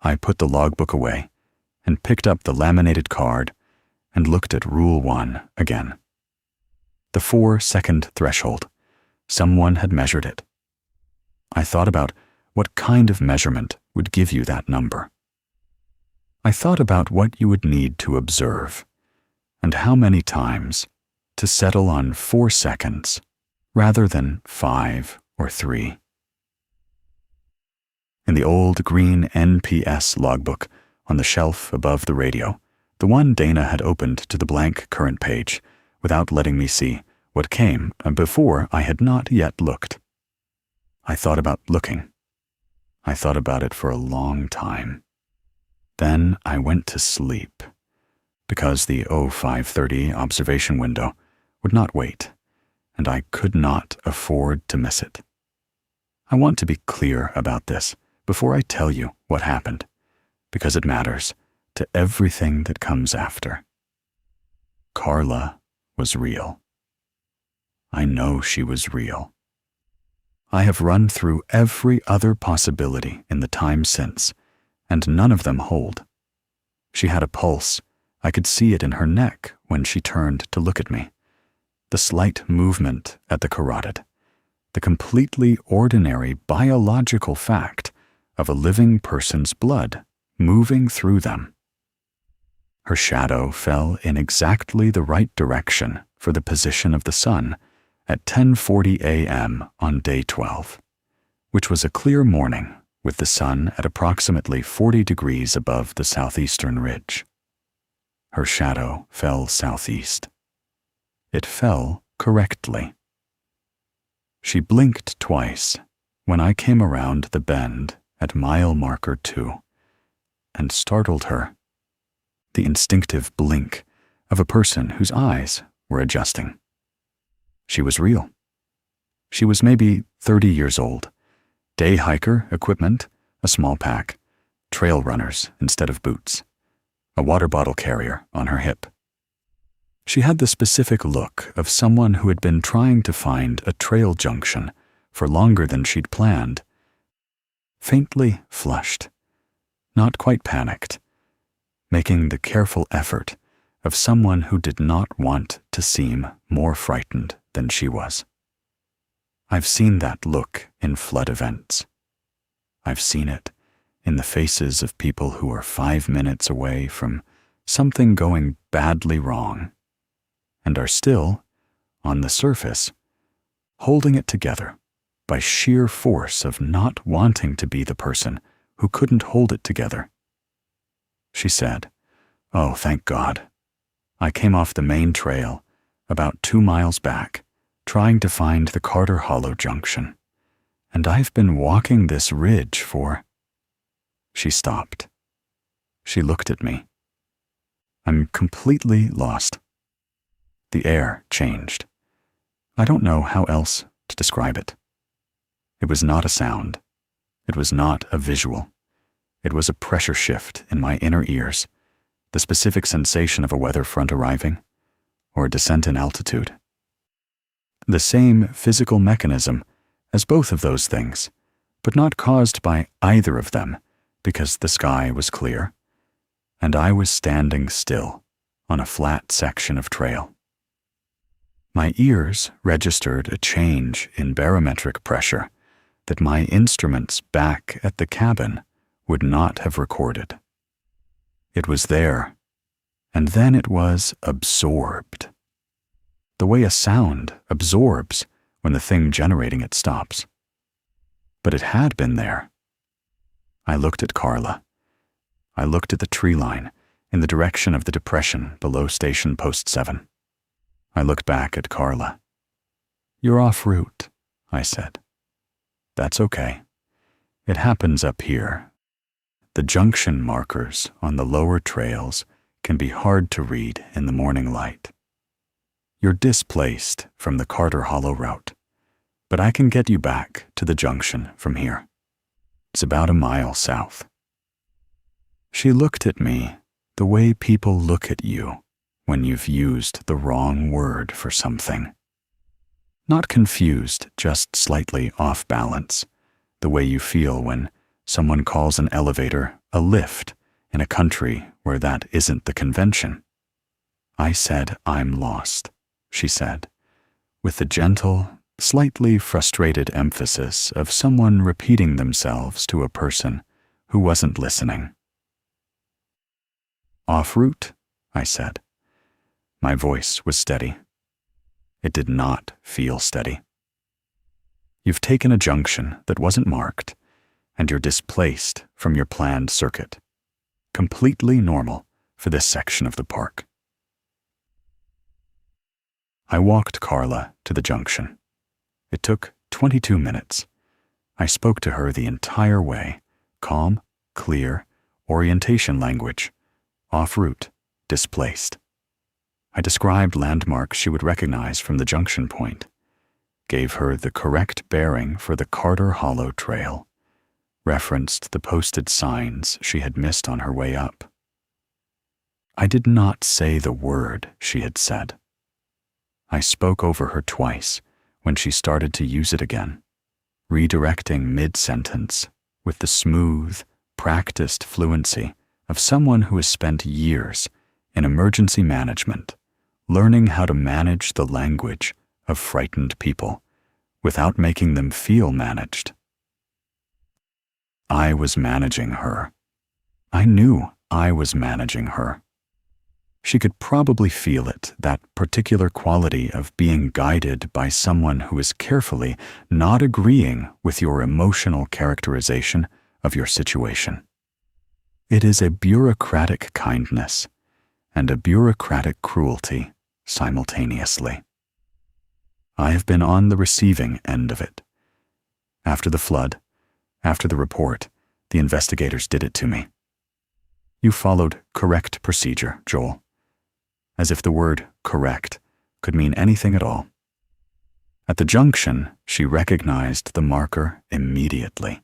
I put the logbook away and picked up the laminated card and looked at Rule 1 again. The 4-second threshold. Someone had measured it. I thought about what kind of measurement would give you that number. I thought about what you would need to observe and how many times to settle on 4 seconds rather than 5 or 3. In the old green NPS logbook on the shelf above the radio, the one Dana had opened to the blank current page without letting me see what came before I had not yet looked. I thought about looking. I thought about it for a long time. Then I went to sleep, because the 0530 observation window would not wait, and I could not afford to miss it. I want to be clear about this before I tell you what happened, because it matters to everything that comes after. Carla was real. I know she was real. I have run through every other possibility in the time since, and none of them hold. She had a pulse. I could see it in her neck when she turned to look at me. The slight movement at the carotid. The completely ordinary biological fact of a living person's blood moving through them. Her shadow fell in exactly the right direction for the position of the sun at 10:40 a.m. on day 12, which was a clear morning with the sun at approximately 40 degrees above the southeastern ridge. Her shadow fell southeast. It fell correctly. She blinked twice when I came around the bend at mile marker 2 and startled her. The instinctive blink of a person whose eyes were adjusting. She was real. She was maybe 30 years old. Day hiker equipment, a small pack, trail runners instead of boots, a water bottle carrier on her hip. She had the specific look of someone who had been trying to find a trail junction for longer than she'd planned. Faintly flushed, not quite panicked, making the careful effort of someone who did not want to seem more frightened than she was. I've seen that look in flood events. I've seen it in the faces of people who are 5 minutes away from something going badly wrong and are still, on the surface, holding it together by sheer force of not wanting to be the person who couldn't hold it together. She said, "Oh, thank God. I came off the main trail about 2 miles back, trying to find the Carter Hollow Junction, and I've been walking this ridge for—" She stopped. She looked at me. I'm completely lost. The air changed. I don't know how else to describe it. It was not a sound. It was not a visual. It was a pressure shift in my inner ears, the specific sensation of a weather front arriving, or a descent in altitude. The same physical mechanism as both of those things, but not caused by either of them because the sky was clear, and I was standing still on a flat section of trail. My ears registered a change in barometric pressure that my instruments back at the cabin would not have recorded. It was there, and then it was absorbed. The way a sound absorbs when the thing generating it stops. But it had been there. I looked at Carla. I looked at the tree line in the direction of the depression below Station Post 7. I looked back at Carla. "You're off route," I said. "That's okay. It happens up here. The junction markers on the lower trails can be hard to read in the morning light. You're displaced from the Carter Hollow route, but I can get you back to the junction from here. It's about a mile south." She looked at me the way people look at you when you've used the wrong word for something. Not confused, just slightly off balance, the way you feel when someone calls an elevator a lift in a country where that isn't the convention. I said, "I'm lost," she said, with the gentle, slightly frustrated emphasis of someone repeating themselves to a person who wasn't listening. "Off route," I said. My voice was steady. It did not feel steady. "You've taken a junction that wasn't marked, and you're displaced from your planned circuit. Completely normal for this section of the park." I walked Carla to the junction. It took 22 minutes. I spoke to her the entire way, calm, clear, orientation language, off route, displaced. I described landmarks she would recognize from the junction point, gave her the correct bearing for the Carter Hollow Trail, referenced the posted signs she had missed on her way up. I did not say the word she had said. I spoke over her twice when she started to use it again, redirecting mid-sentence with the smooth, practiced fluency of someone who has spent years in emergency management, learning how to manage the language of frightened people without making them feel managed. I was managing her. I knew I was managing her. She could probably feel it, that particular quality of being guided by someone who is carefully not agreeing with your emotional characterization of your situation. It is a bureaucratic kindness and a bureaucratic cruelty simultaneously. I have been on the receiving end of it. After the flood, after the report, the investigators did it to me. You followed correct procedure, Joel. As if the word correct could mean anything at all. At the junction, she recognized the marker immediately.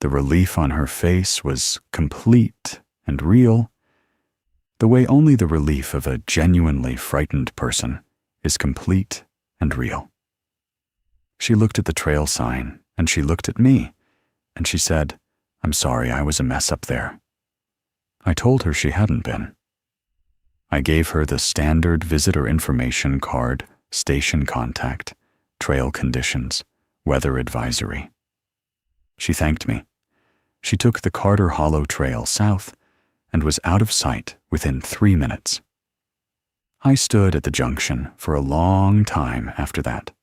The relief on her face was complete and real, the way only the relief of a genuinely frightened person is complete and real. She looked at the trail sign, and she looked at me, and she said, "I'm sorry, I was a mess up there." I told her she hadn't been. I gave her the standard visitor information card, station contact, trail conditions, weather advisory. She thanked me. She took the Carter Hollow Trail south and was out of sight within 3 minutes. I stood at the junction for a long time after that.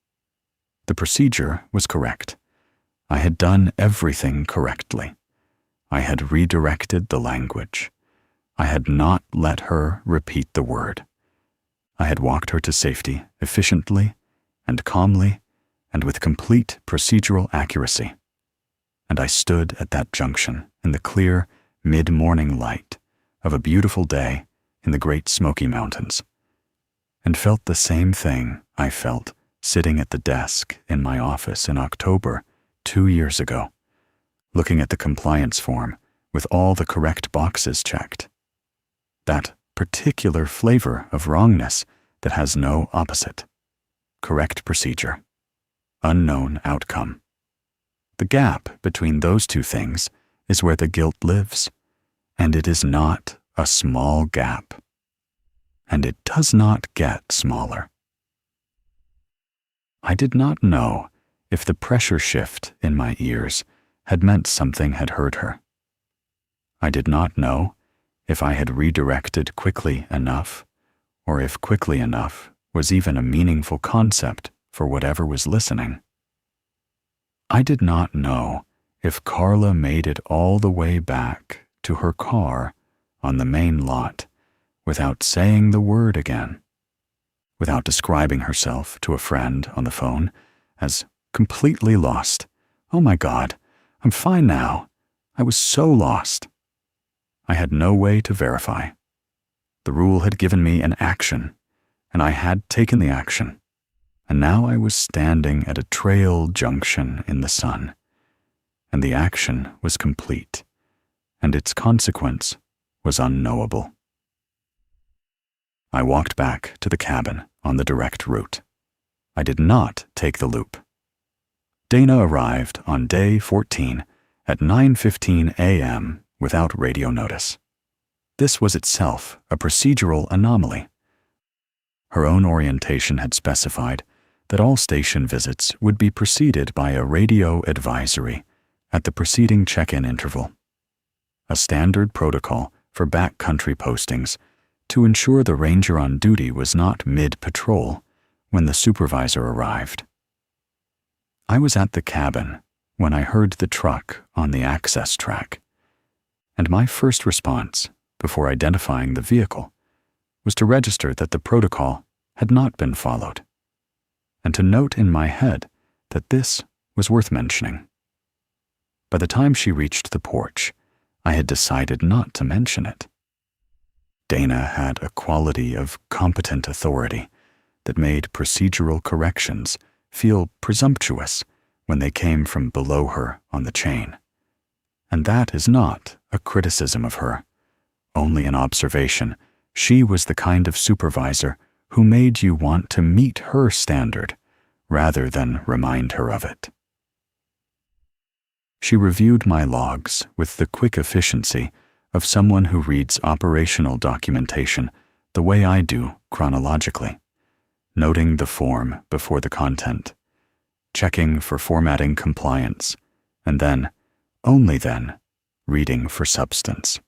The procedure was correct. I had done everything correctly. I had redirected the language. I had not let her repeat the word. I had walked her to safety efficiently and calmly and with complete procedural accuracy. And I stood at that junction in the clear, mid-morning light of a beautiful day in the Great Smoky Mountains, and felt the same thing I felt sitting at the desk in my office in October 2 years ago, looking at the compliance form with all the correct boxes checked. That particular flavor of wrongness that has no opposite. Correct procedure. Unknown outcome. The gap between those two things is where the guilt lives, and it is not a small gap. And it does not get smaller. I did not know if the pressure shift in my ears had meant something had hurt her. I did not know if I had redirected quickly enough, or if quickly enough was even a meaningful concept for whatever was listening. I did not know if Carla made it all the way back to her car on the main lot without saying the word again, without describing herself to a friend on the phone as completely lost. "Oh my God, I'm fine now. I was so lost." I had no way to verify. The rule had given me an action, and I had taken the action. And now I was standing at a trail junction in the sun, and the action was complete, and its consequence was unknowable. I walked back to the cabin on the direct route. I did not take the loop. Dana arrived on day 14 at 9:15 a.m. without radio notice. This was itself a procedural anomaly. Her own orientation had specified that all station visits would be preceded by a radio advisory at the preceding check-in interval, a standard protocol for backcountry postings to ensure the ranger on duty was not mid-patrol when the supervisor arrived. I was at the cabin when I heard the truck on the access track, and my first response, before identifying the vehicle, was to register that the protocol had not been followed, and to note in my head that this was worth mentioning. By the time she reached the porch, I had decided not to mention it. Dana had a quality of competent authority that made procedural corrections feel presumptuous when they came from below her on the chain. And that is not a criticism of her, only an observation. She was the kind of supervisor who made you want to meet her standard rather than remind her of it. She reviewed my logs with the quick efficiency of someone who reads operational documentation the way I do chronologically, noting the form before the content, checking for formatting compliance, and then, only then, reading for substance.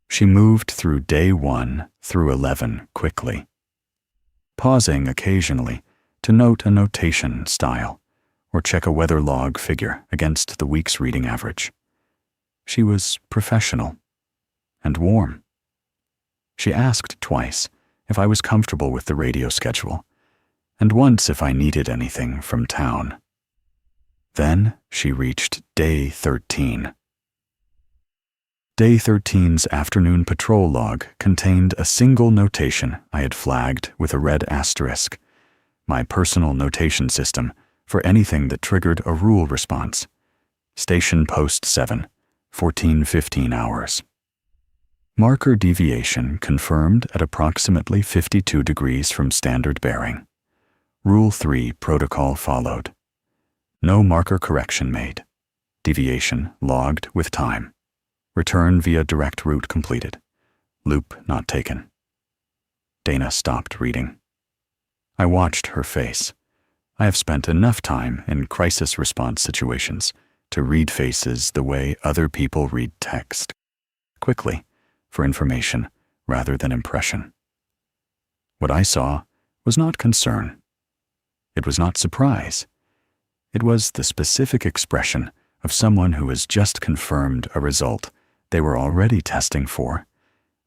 She moved through day 1 through 11 quickly, pausing occasionally to note a notation style or check a weather log figure against the week's reading average. She was professional and warm. She asked twice if I was comfortable with the radio schedule, and once if I needed anything from town. Then she reached day 13. Day 13's afternoon patrol log contained a single notation I had flagged with a red asterisk, my personal notation system for anything that triggered a rule response. Station Post 7, 14:15 hours. Marker deviation confirmed at approximately 52 degrees from standard bearing. Rule 3 protocol followed. No marker correction made. Deviation logged with time. Return via direct route completed. Loop not taken. Dana stopped reading. I watched her face. I have spent enough time in crisis response situations to read faces the way other people read text, quickly, for information rather than impression. What I saw was not concern. It was not surprise. It was the specific expression of someone who has just confirmed a result they were already testing for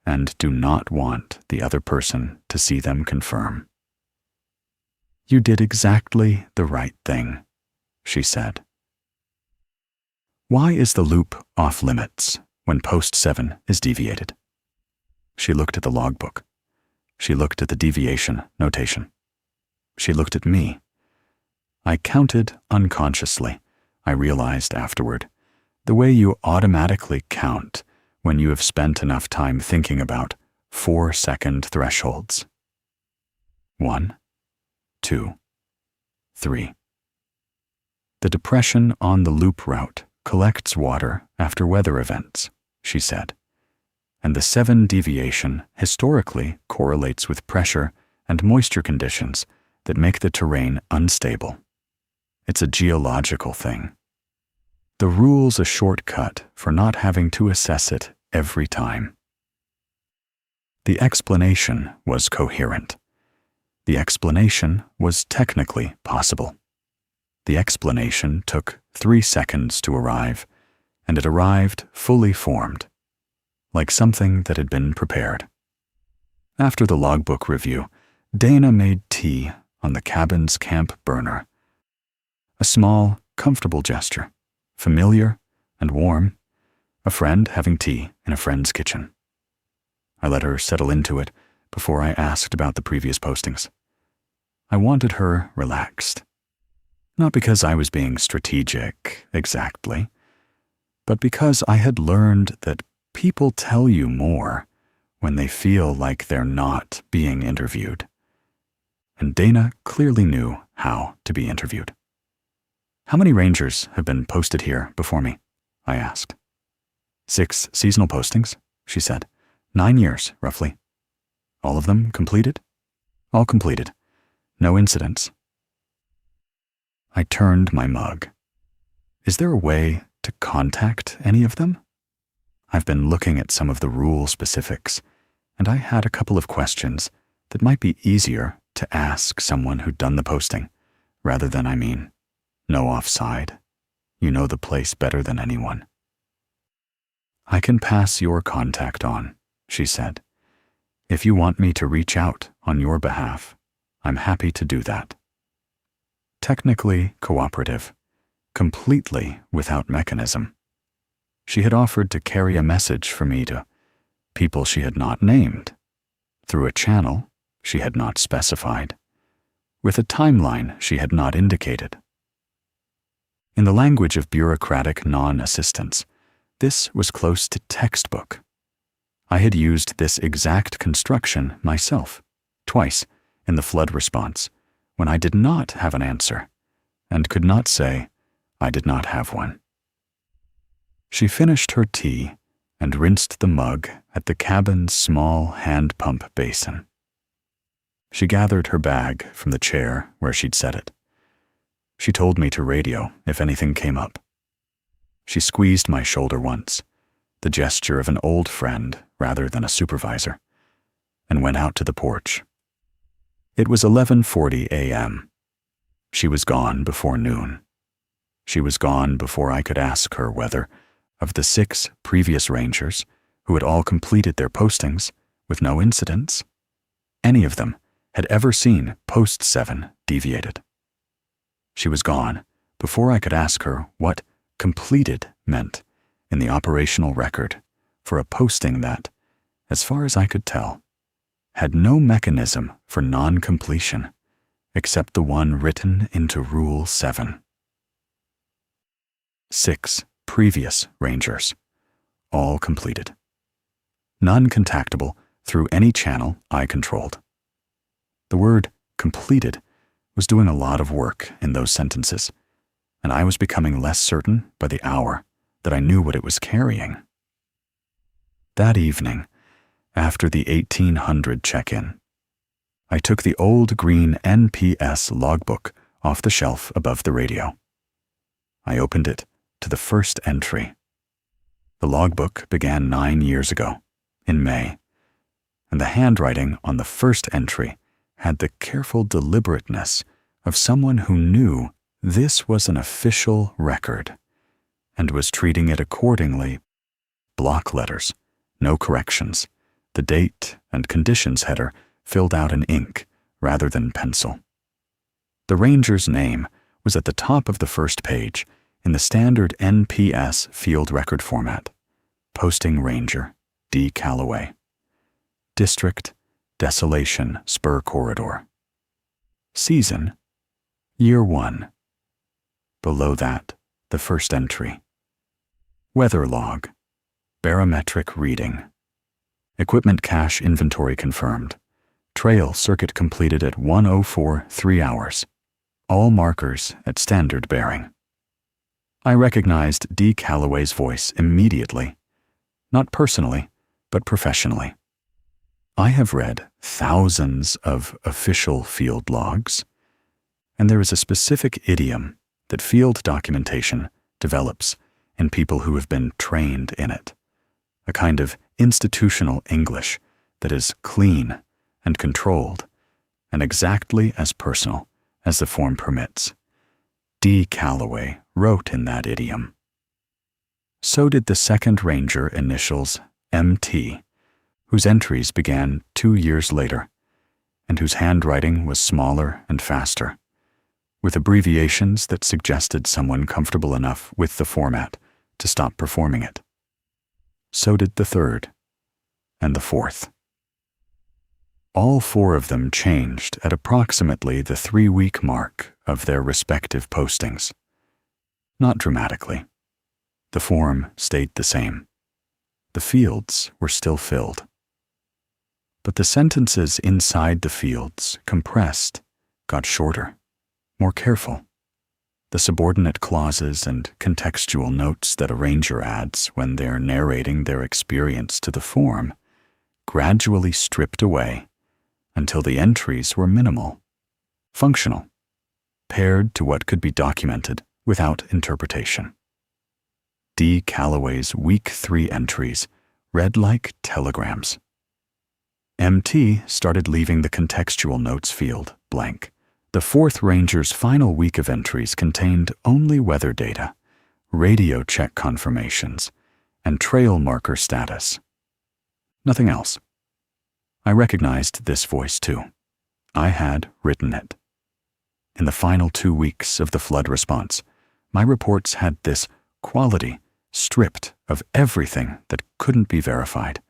and do not want the other person to see them confirm. "You did exactly the right thing," she said. "Why is the loop off limits when Post 7 is deviated?" She looked at the logbook. She looked at the deviation notation. She looked at me. I counted unconsciously, I realized afterward, the way you automatically count when you have spent enough time thinking about 4-second thresholds. 1, 2, 3. The depression on the loop route collects water after weather events, she said, and the 7 deviation historically correlates with pressure and moisture conditions that make the terrain unstable. It's a geological thing. The rule's a shortcut for not having to assess it every time. The explanation was coherent. The explanation was technically possible. The explanation took 3 seconds to arrive, and it arrived fully formed, like something that had been prepared. After the logbook review, Dana made tea on the cabin's camp burner. A small, comfortable gesture, familiar and warm, a friend having tea in a friend's kitchen. I let her settle into it before I asked about the previous postings. I wanted her relaxed. Not because I was being strategic, exactly, but because I had learned that people tell you more when they feel like they're not being interviewed. And Dana clearly knew how to be interviewed. How many rangers have been posted here before me? I asked. 6 seasonal postings, she said. 9 years, roughly. All of them completed? All completed. No incidents. I turned my mug. Is there a way to contact any of them? I've been looking at some of the rule specifics, and I had a couple of questions that might be easier to ask someone who'd done the posting, rather than, no offside. You know the place better than anyone. I can pass your contact on, she said. If you want me to reach out on your behalf, I'm happy to do that. Technically cooperative, completely without mechanism. She had offered to carry a message for me to people she had not named, through a channel she had not specified, with a timeline she had not indicated. In the language of bureaucratic non-assistance, this was close to textbook. I had used this exact construction myself, twice, in the flood response, when I did not have an answer, and could not say I did not have one. She finished her tea and rinsed the mug at the cabin's small hand pump basin. She gathered her bag from the chair where she'd set it. She told me to radio if anything came up. She squeezed my shoulder once, the gesture of an old friend rather than a supervisor, and went out to the porch. It was 11:40 a.m. She was gone before noon. She was gone before I could ask her whether, of the 6 previous rangers who had all completed their postings with no incidents, any of them had ever seen post 7 deviated. She was gone before I could ask her what completed meant in the operational record for a posting that, as far as I could tell, had no mechanism for non-completion except the one written into Rule 7. 6 previous rangers, all completed. None contactable through any channel I controlled. The word completed was doing a lot of work in those sentences, and I was becoming less certain by the hour that I knew what it was carrying. That evening, after the 1800 check-in, I took the old green NPS logbook off the shelf above the radio. I opened it to the first entry. The logbook began 9 years ago, in May, and the handwriting on the first entry had the careful deliberateness of someone who knew this was an official record and was treating it accordingly. Block letters, no corrections, the date and conditions header filled out in ink rather than pencil. The ranger's name was at the top of the first page in the standard NPS field record format. Posting Ranger, D. Calloway. District, Desolation Spur Corridor. Season, Year 1. Below that, the first entry. Weather log, barometric reading. Equipment cache inventory confirmed. Trail circuit completed at 1:04 3 hours. All markers at standard bearing. I recognized D. Calloway's voice immediately, not personally, but professionally. I have read thousands of official field logs, and there is a specific idiom that field documentation develops in people who have been trained in it, a kind of institutional English that is clean and controlled and exactly as personal as the form permits. D. Calloway wrote in that idiom. So did the second ranger initials MT, whose entries began 2 years later, and whose handwriting was smaller and faster, with abbreviations that suggested someone comfortable enough with the format to stop performing it. So did the third, and the fourth. All 4 of them changed at approximately the 3-week mark of their respective postings. Not dramatically. The form stayed the same. The fields were still filled. But the sentences inside the fields compressed, got shorter, more careful. the subordinate clauses and contextual notes that a ranger adds when they're narrating their experience to the form, gradually stripped away until the entries were minimal, functional, paired to what could be documented without interpretation. D. Calloway's Week 3 entries read like telegrams. MT started leaving the contextual notes field blank. The fourth ranger's final week of entries contained only weather data, radio check confirmations, and trail marker status. Nothing else. I recognized this voice too. I had written it. In the final 2 weeks of the flood response, my reports had this quality stripped of everything that couldn't be verified,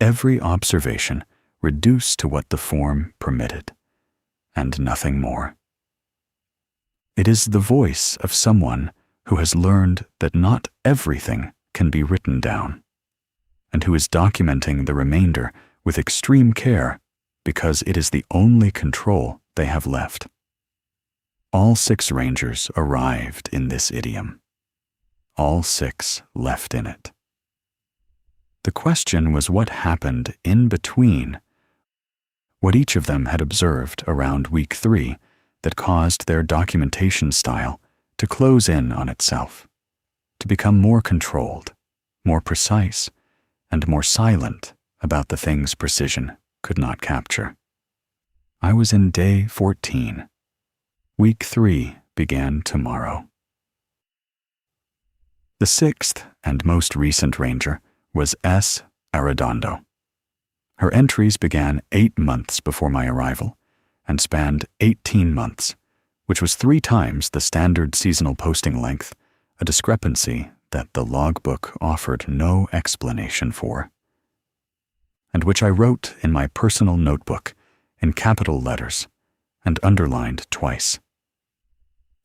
every observation reduced to what the form permitted, and nothing more. It is the voice of someone who has learned that not everything can be written down, and who is documenting the remainder with extreme care because it is the only control they have left. All 6 rangers arrived in this idiom. All 6 left in it. The question was what happened in between, what each of them had observed around week 3 that caused their documentation style to close in on itself, to become more controlled, more precise, and more silent about the things precision could not capture. I was in day 14. Week 3 began tomorrow. The 6th and most recent ranger was S. Arredondo. Her entries began 8 months before my arrival and spanned 18 months, which was 3 times the standard seasonal posting length, a discrepancy that the logbook offered no explanation for, and which I wrote in my personal notebook in capital letters and underlined twice.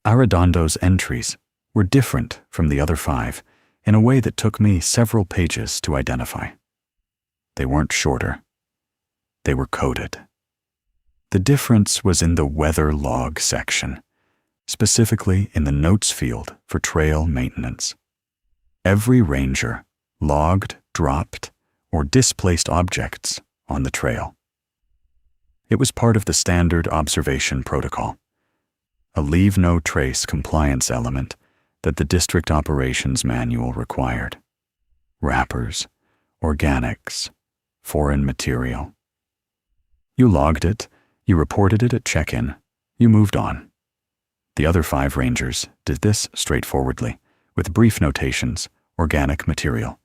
Arredondo's entries were different from the other 5 in a way that took me several pages to identify. They weren't shorter. They were coded. The difference was in the weather log section, specifically in the notes field for trail maintenance. Every ranger logged, dropped, or displaced objects on the trail. It was part of the standard observation protocol, a leave no trace compliance element that the district operations manual required. Wrappers, organics, foreign material. You logged it, you reported it at check-in, you moved on. The other 5 rangers did this straightforwardly, with brief notations, organic material,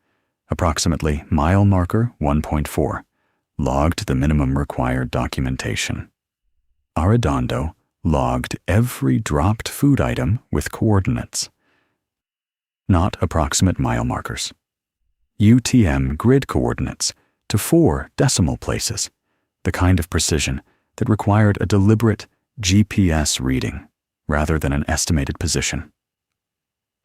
approximately mile marker 1.4, logged the minimum required documentation. Arredondo logged every dropped food item with coordinates, not approximate mile markers. UTM grid coordinates to 4 decimal places, the kind of precision that required a deliberate GPS reading rather than an estimated position.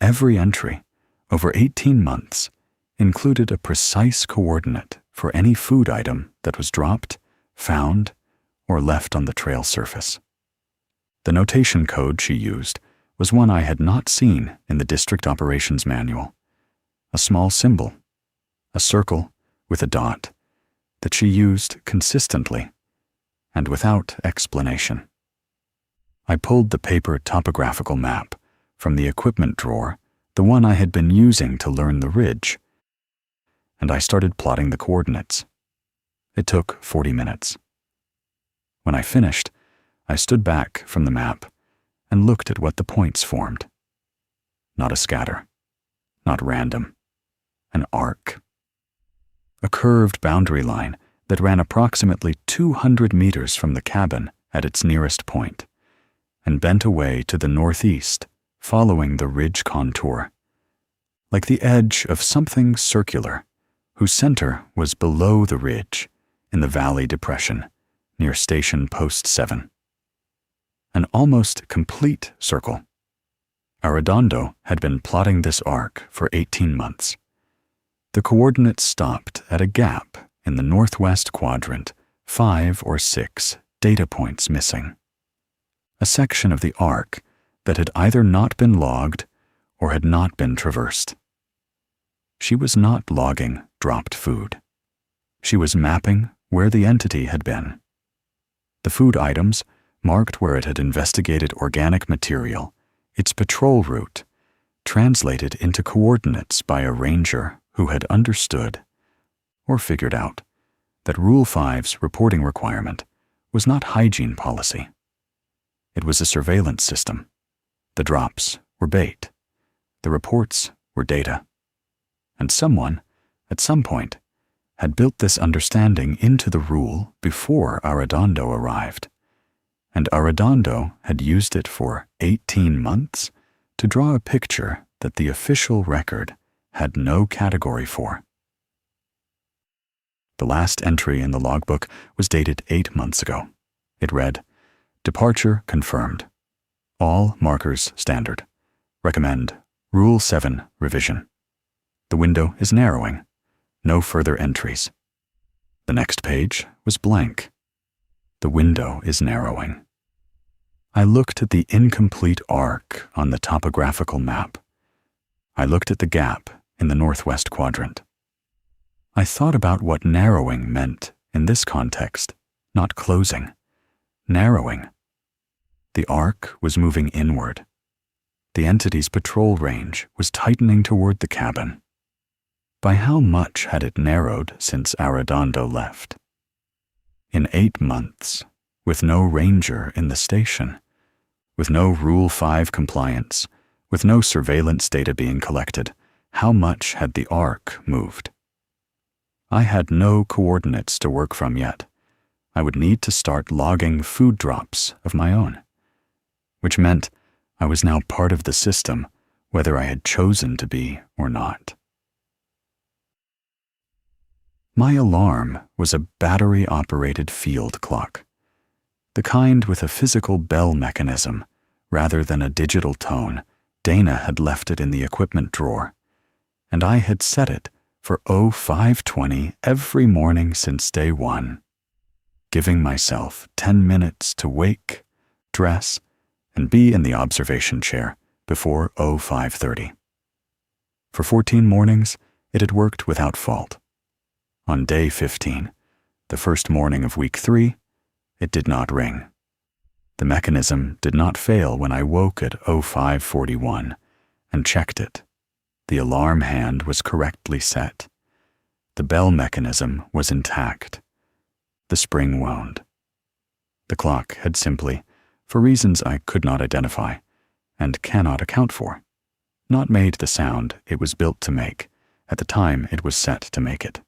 Every entry, over 18 months, included a precise coordinate for any food item that was dropped, found, or left on the trail surface. The notation code she used was one I had not seen in the district operations manual, a small symbol, a circle with a dot, that she used consistently and without explanation. I pulled the paper topographical map from the equipment drawer, the one I had been using to learn the ridge, and I started plotting the coordinates. It took 40 minutes. When I finished, I stood back from the map and looked at what the points formed. Not a scatter, not random, an arc. A curved boundary line that ran approximately 200 meters from the cabin at its nearest point and bent away to the northeast, following the ridge contour, like the edge of something circular whose center was below the ridge in the valley depression near Station Post 7. An almost complete circle. Arredondo had been plotting this arc for 18 months. The coordinates stopped at a gap in the northwest quadrant, 5 or 6 data points missing. A section of the arc that had either not been logged or had not been traversed. She was not logging dropped food. She was mapping where the entity had been. The food items marked where it had investigated organic material, its patrol route, translated into coordinates by a ranger who had understood, or figured out, that Rule 5's reporting requirement was not hygiene policy. It was a surveillance system. The drops were bait. The reports were data. And someone, at some point, had built this understanding into the rule before Arredondo arrived. And Arredondo had used it for 18 months to draw a picture that the official record had no category for. The last entry in the logbook was dated 8 months ago. It read, "Departure confirmed. All markers standard. Recommend Rule 7 revision. The window is narrowing. No further entries." The next page was blank. The window is narrowing. I looked at the incomplete arc on the topographical map. I looked at the gap in the northwest quadrant. I thought about what narrowing meant in this context, not closing. Narrowing. The arc was moving inward. The entity's patrol range was tightening toward the cabin. By how much had it narrowed since Arredondo left? In 8 months, with no ranger in the station, with no Rule 5 compliance, with no surveillance data being collected, how much had the arc moved? I had no coordinates to work from yet. I would need to start logging food drops of my own, which meant I was now part of the system, whether I had chosen to be or not. My alarm was a battery-operated field clock, the kind with a physical bell mechanism rather than a digital tone. Dana had left it in the equipment drawer, and I had set it for 0520 every morning since day one, giving myself 10 minutes to wake, dress, and be in the observation chair before 0530. For 14 mornings, it had worked without fault. On day 15, the first morning of week 3, it did not ring. The mechanism did not fail when I woke at 0541 and checked it. The alarm hand was correctly set. The bell mechanism was intact. The spring wound. The clock had simply, for reasons I could not identify and cannot account for, not made the sound it was built to make at the time it was set to make it.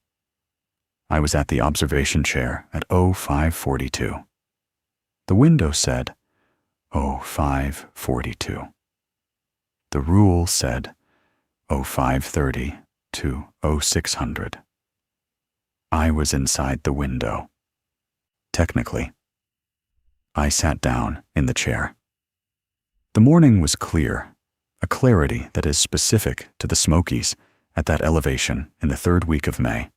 I was at the observation chair at 0542. The window said 0542. The rule said 0530 to 0600. I was inside the window. Technically. I sat down in the chair. The morning was clear, a clarity that is specific to the Smokies at that elevation in the 3rd week of May.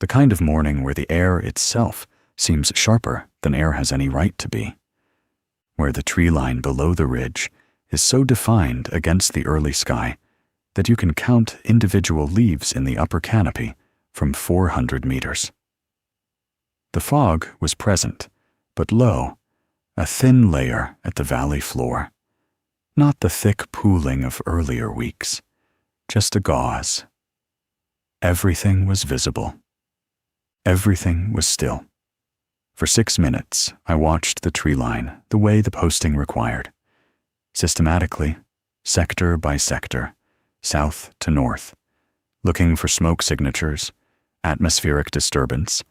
The kind of morning where the air itself seems sharper than air has any right to be, where the tree line below the ridge is so defined against the early sky that you can count individual leaves in the upper canopy from 400 meters. The fog was present, but low, a thin layer at the valley floor, not the thick pooling of earlier weeks, just a gauze. Everything was visible. Everything was still. For 6 minutes, I watched the tree line the way the posting required, systematically, sector by sector, south to north, looking for smoke signatures, atmospheric disturbance,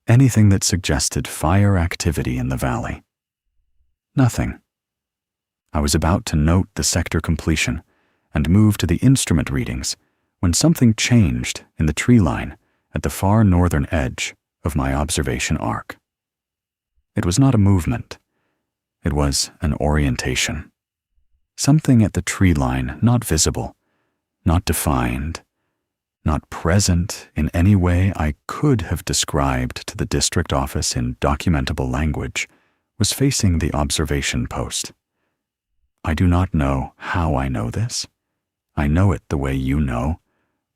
anything that suggested fire activity in the valley. Nothing. I was about to note the sector completion and move to the instrument readings when something changed in the tree line at the far northern edge of my observation arc. It was not a movement. It was an orientation. Something at the tree line not visible, not defined, not present in any way I could have described to the district office in documentable language, was facing the observation post. I do not know how I know this. I know it the way you know,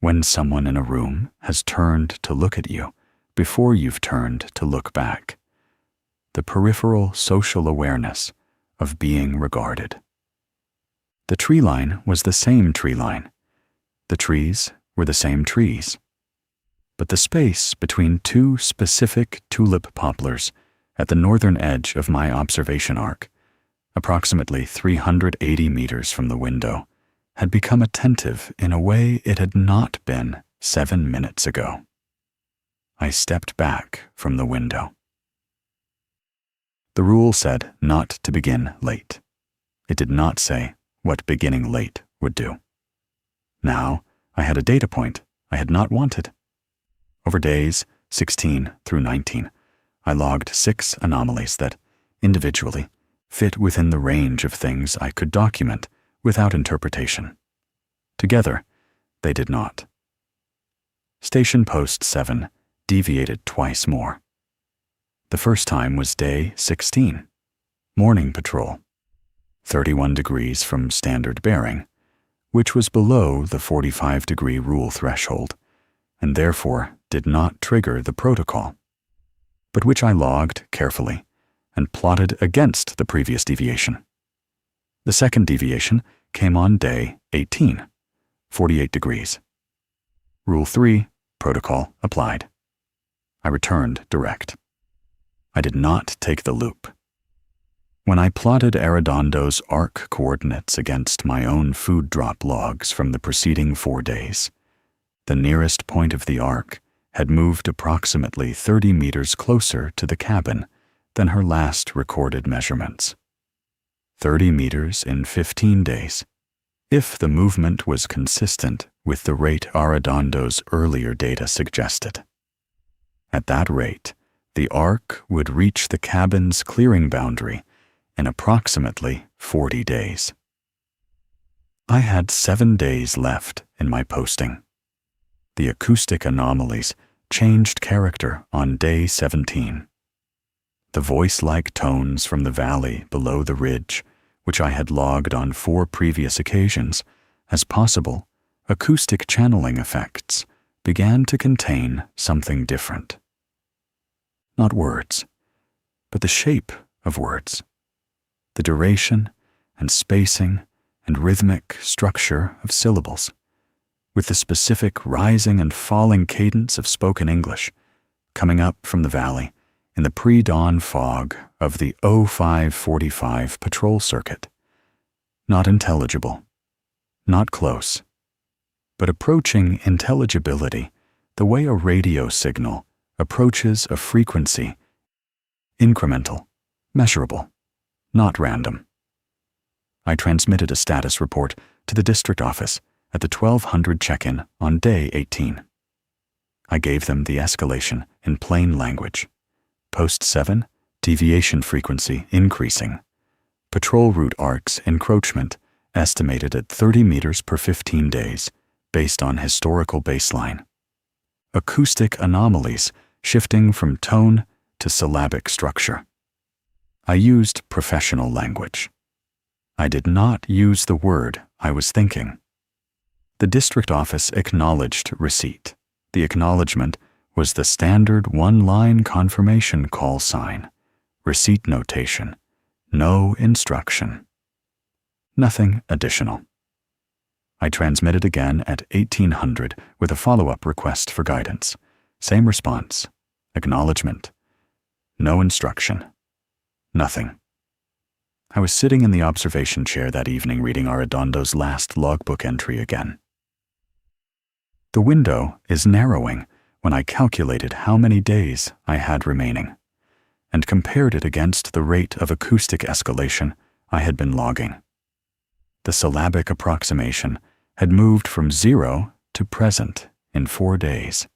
when someone in a room has turned to look at you before you've turned to look back. The peripheral social awareness of being regarded. The tree line was the same tree line. The trees were the same trees. But the space between two specific tulip poplars at the northern edge of my observation arc, approximately 380 meters from the window, had become attentive in a way it had not been 7 minutes ago. I stepped back from the window. The rule said not to begin late. It did not say what beginning late would do. Now I had a data point I had not wanted. Over days 16 through 19, I logged 6 anomalies that, individually, fit within the range of things I could document without interpretation. Together, they did not. Station Post 7 deviated twice more. The first time was day 16, morning patrol, 31 degrees from standard bearing, which was below the 45-degree rule threshold, and therefore did not trigger the protocol, but which I logged carefully and plotted against the previous deviation. The second deviation came on day 18, 48 degrees. Rule 3, protocol applied. I returned direct. I did not take the loop. When I plotted Arredondo's arc coordinates against my own food drop logs from the preceding 4 days, the nearest point of the arc had moved approximately 30 meters closer to the cabin than her last recorded measurements. 30 meters in 15 days, if the movement was consistent with the rate Arredondo's earlier data suggested. At that rate, the arc would reach the cabin's clearing boundary in approximately 40 days. I had 7 days left in my posting. The acoustic anomalies changed character on day 17. The voice-like tones from the valley below the ridge, which I had logged on 4 previous occasions as possible acoustic channeling effects, began to contain something different. Not words, but the shape of words, the duration and spacing and rhythmic structure of syllables, with the specific rising and falling cadence of spoken English coming up from the valley in the pre-dawn fog of the 0545 patrol circuit. Not intelligible, not close, but approaching intelligibility the way a radio signal approaches a frequency, incremental, measurable, not random. I transmitted a status report to the district office at the 1200 check-in on day 18. I gave them the escalation in plain language. Post 7, deviation frequency increasing. Patrol route arcs encroachment estimated at 30 meters per 15 days based on historical baseline. Acoustic anomalies shifting from tone to syllabic structure. I used professional language. I did not use the word I was thinking. The district office acknowledged receipt. The acknowledgement was the standard one-line confirmation call sign, receipt notation, no instruction. Nothing additional. I transmitted again at 1800 with a follow-up request for guidance. Same response. Acknowledgement. No instruction. Nothing. I was sitting in the observation chair that evening reading Arredondo's last logbook entry again. The window is narrowing when I calculated how many days I had remaining, and compared it against the rate of acoustic escalation I had been logging. The syllabic approximation had moved from 0 to present in 4 days.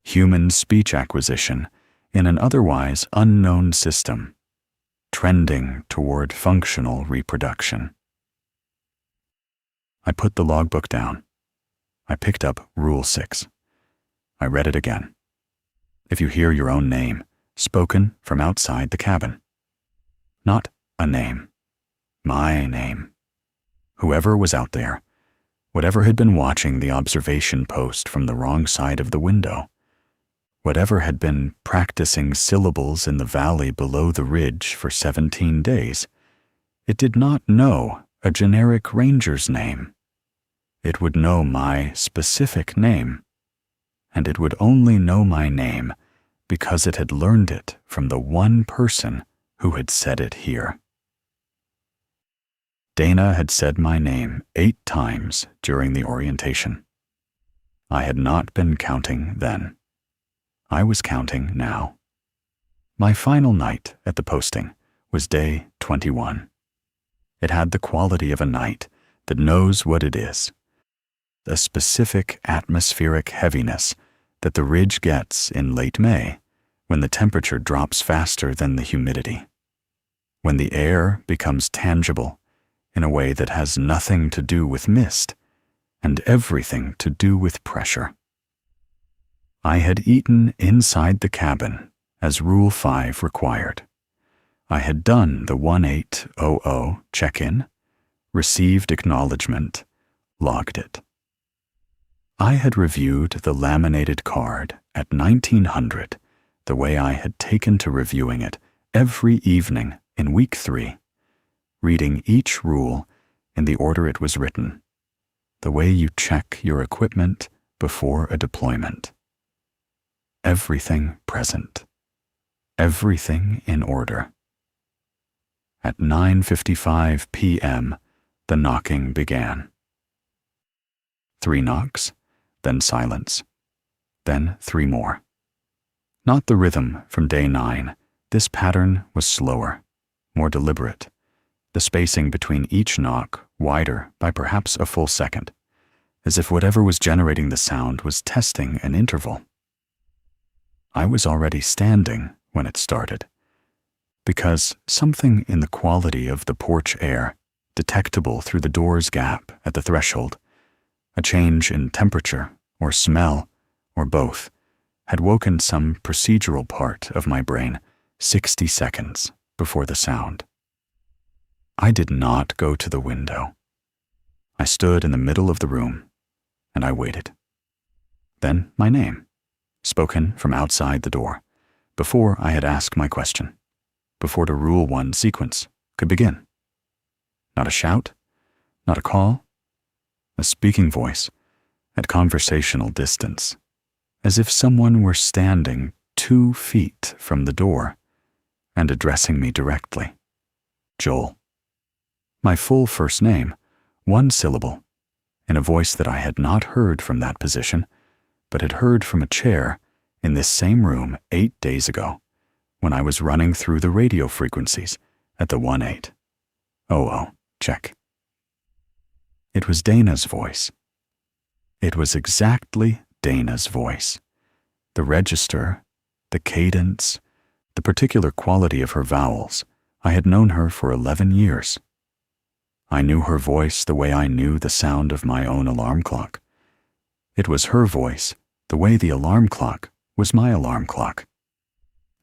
Human speech acquisition in an otherwise unknown system, trending toward functional reproduction. I put the logbook down. I picked up Rule 6. I read it again. If you hear your own name, spoken from outside the cabin. Not a name. My name. Whoever was out there, whatever had been watching the observation post from the wrong side of the window, whatever had been practicing syllables in the valley below the ridge for 17 days, it did not know a generic ranger's name. It would know my specific name, and it would only know my name because it had learned it from the one person who had said it here. Dana had said my name 8 times during the orientation. I had not been counting then. I was counting now. My final night at the posting was day 21. It had the quality of a night that knows what it is, a specific atmospheric heaviness that the ridge gets in late May when the temperature drops faster than the humidity, when the air becomes tangible in a way that has nothing to do with mist and everything to do with pressure. I had eaten inside the cabin as Rule 5 required. I had done the 1800 check-in, received acknowledgement, logged it. I had reviewed the laminated card at 1900 the way I had taken to reviewing it every evening in week 3, reading each rule in the order it was written, the way you check your equipment before a deployment. Everything present, everything in order. At 9:55 p.m., the knocking began. 3 knocks, then silence, then 3 more. Not the rhythm from day 9. This pattern was slower, more deliberate, the spacing between each knock wider by perhaps a full second, as if whatever was generating the sound was testing an interval. I was already standing when it started, because something in the quality of the porch air, detectable through the door's gap at the threshold, a change in temperature or smell or both, had woken some procedural part of my brain 60 seconds before the sound. I did not go to the window. I stood in the middle of the room, and I waited. Then my name, spoken from outside the door, before I had asked my question, before the Rule 1 sequence could begin. Not a shout, not a call, a speaking voice at conversational distance, as if someone were standing 2 feet from the door and addressing me directly. Joel. My full first name, 1 syllable, in a voice that I had not heard from that position, but had heard from a chair in this same room 8 days ago, when I was running through the radio frequencies at the 1800 check. It was Dana's voice. It was exactly Dana's voice. The register, the cadence, the particular quality of her vowels. I had known her for 11 years. I knew her voice the way I knew the sound of my own alarm clock. It was her voice the way the alarm clock was my alarm clock.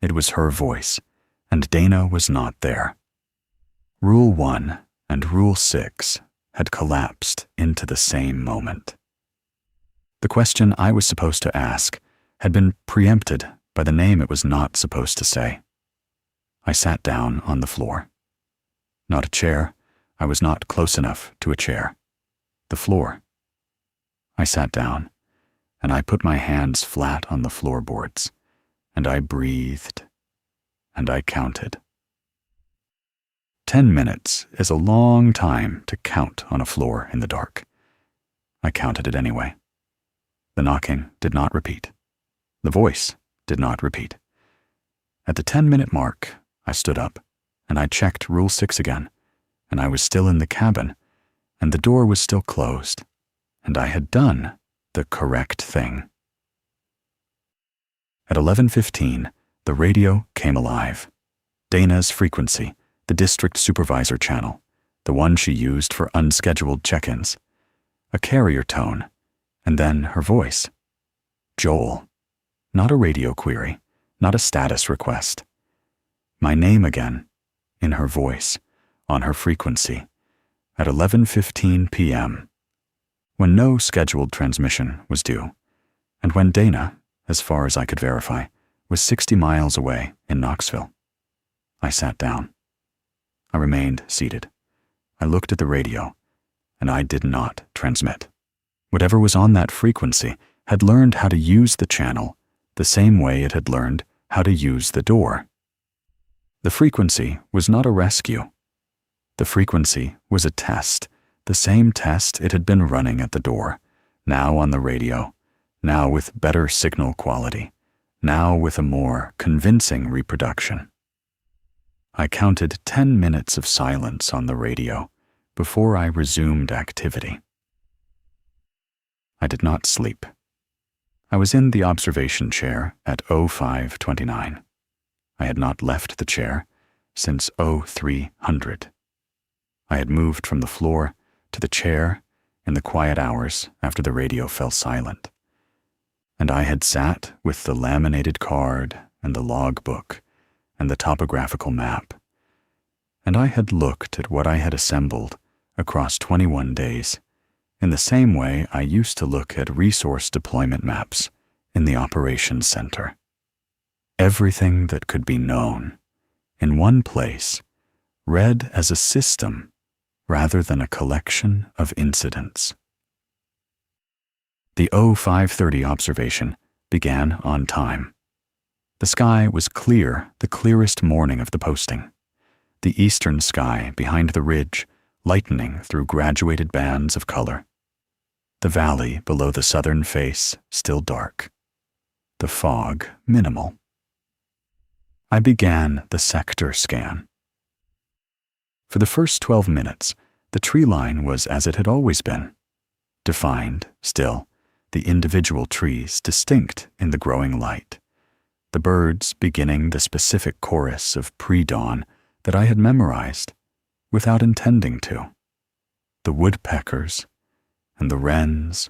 It was her voice, and Dana was not there. Rule 1 and Rule 6 had collapsed into the same moment. The question I was supposed to ask had been preempted by the name it was not supposed to say. I sat down on the floor. Not a chair. I was not close enough to a chair. The floor. I sat down, and I put my hands flat on the floorboards, and I breathed, and I counted. 10 minutes is a long time to count on a floor in the dark. I counted it anyway. The knocking did not repeat. The voice did not repeat. At the 10-minute mark, I stood up, and I checked Rule 6 again, and I was still in the cabin, and the door was still closed, and I had done the correct thing. At 11:15, the radio came alive. Dana's frequency, the district supervisor channel, the one she used for unscheduled check-ins. A carrier tone, and then her voice. Joel. Not a radio query, not a status request. My name again, in her voice, on her frequency at 11:15 p.m., when no scheduled transmission was due, and when Dana, as far as I could verify, was 60 miles away in Knoxville. I sat down. I remained seated. I looked at the radio, and I did not transmit. Whatever was on that frequency had learned how to use the channel the same way it had learned how to use the door. The frequency was not a rescue. The frequency was a test, the same test it had been running at the door, now on the radio, now with better signal quality, now with a more convincing reproduction. I counted 10 minutes of silence on the radio before I resumed activity. I did not sleep. I was in the observation chair at 05:29. I had not left the chair since 0300. I had moved from the floor to the chair in the quiet hours after the radio fell silent, and I had sat with the laminated card and the logbook and the topographical map, and I had looked at what I had assembled across 21 days in the same way I used to look at resource deployment maps in the operations center. Everything that could be known, in one place, read as a system rather than a collection of incidents. The 0530 observation began on time. The sky was clear, the clearest morning of the posting. The eastern sky behind the ridge lightening through graduated bands of color. The valley below the southern face still dark. The fog minimal. I began the sector scan. For the first 12 minutes, the tree line was as it had always been, defined, still, the individual trees distinct in the growing light, the birds beginning the specific chorus of pre-dawn that I had memorized without intending to, the woodpeckers and the wrens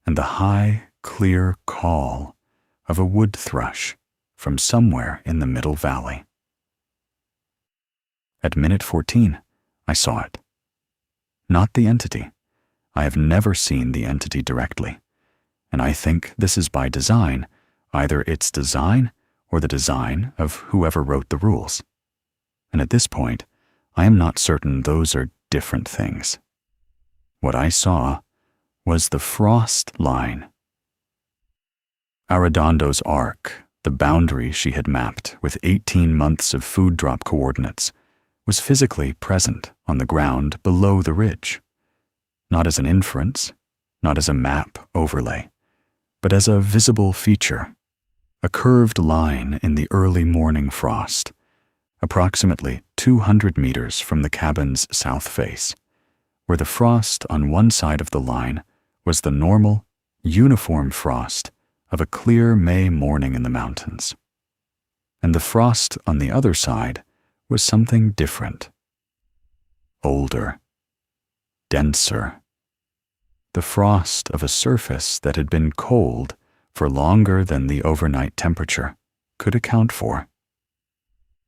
and the high, clear call of a wood thrush from somewhere in the middle valley. At minute 14, I saw it. Not the entity. I have never seen the entity directly, and I think this is by design, either its design or the design of whoever wrote the rules. And at this point, I am not certain those are different things. What I saw was the frost line. Arredondo's arc, the boundary she had mapped with 18 months of food drop coordinates, was physically present on the ground below the ridge, not as an inference, not as a map overlay, but as a visible feature, a curved line in the early morning frost, approximately 200 meters from the cabin's south face, where the frost on one side of the line was the normal, uniform frost of a clear May morning in the mountains, and the frost on the other side was something different, older, denser, the frost of a surface that had been cold for longer than the overnight temperature could account for.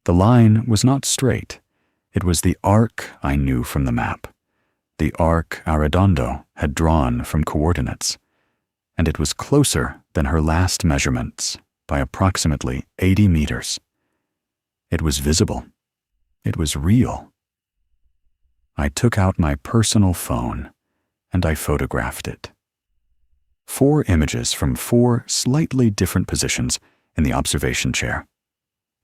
The line was not straight. It was the arc I knew from the map, the arc Arredondo had drawn from coordinates, and it was closer than her last measurements by approximately 80 meters. It was visible. It was real. I took out my personal phone and I photographed it. 4 images from 4 slightly different positions in the observation chair,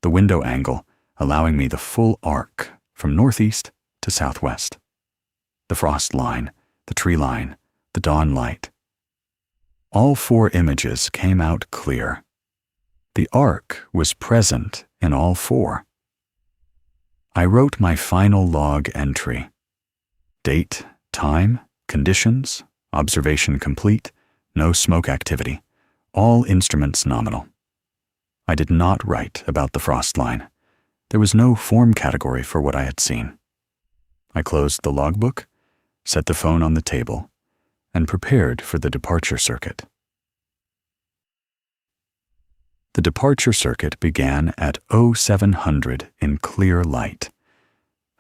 the window angle allowing me the full arc from northeast to southwest, the frost line, the tree line, the dawn light. All 4 images came out clear. The arc was present in all 4. I wrote my final log entry. Date, time, conditions, observation complete, no smoke activity, all instruments nominal. I did not write about the frost line. There was no form category for what I had seen. I closed the logbook, set the phone on the table, and prepared for the departure circuit. The departure circuit began at 0700 in clear light.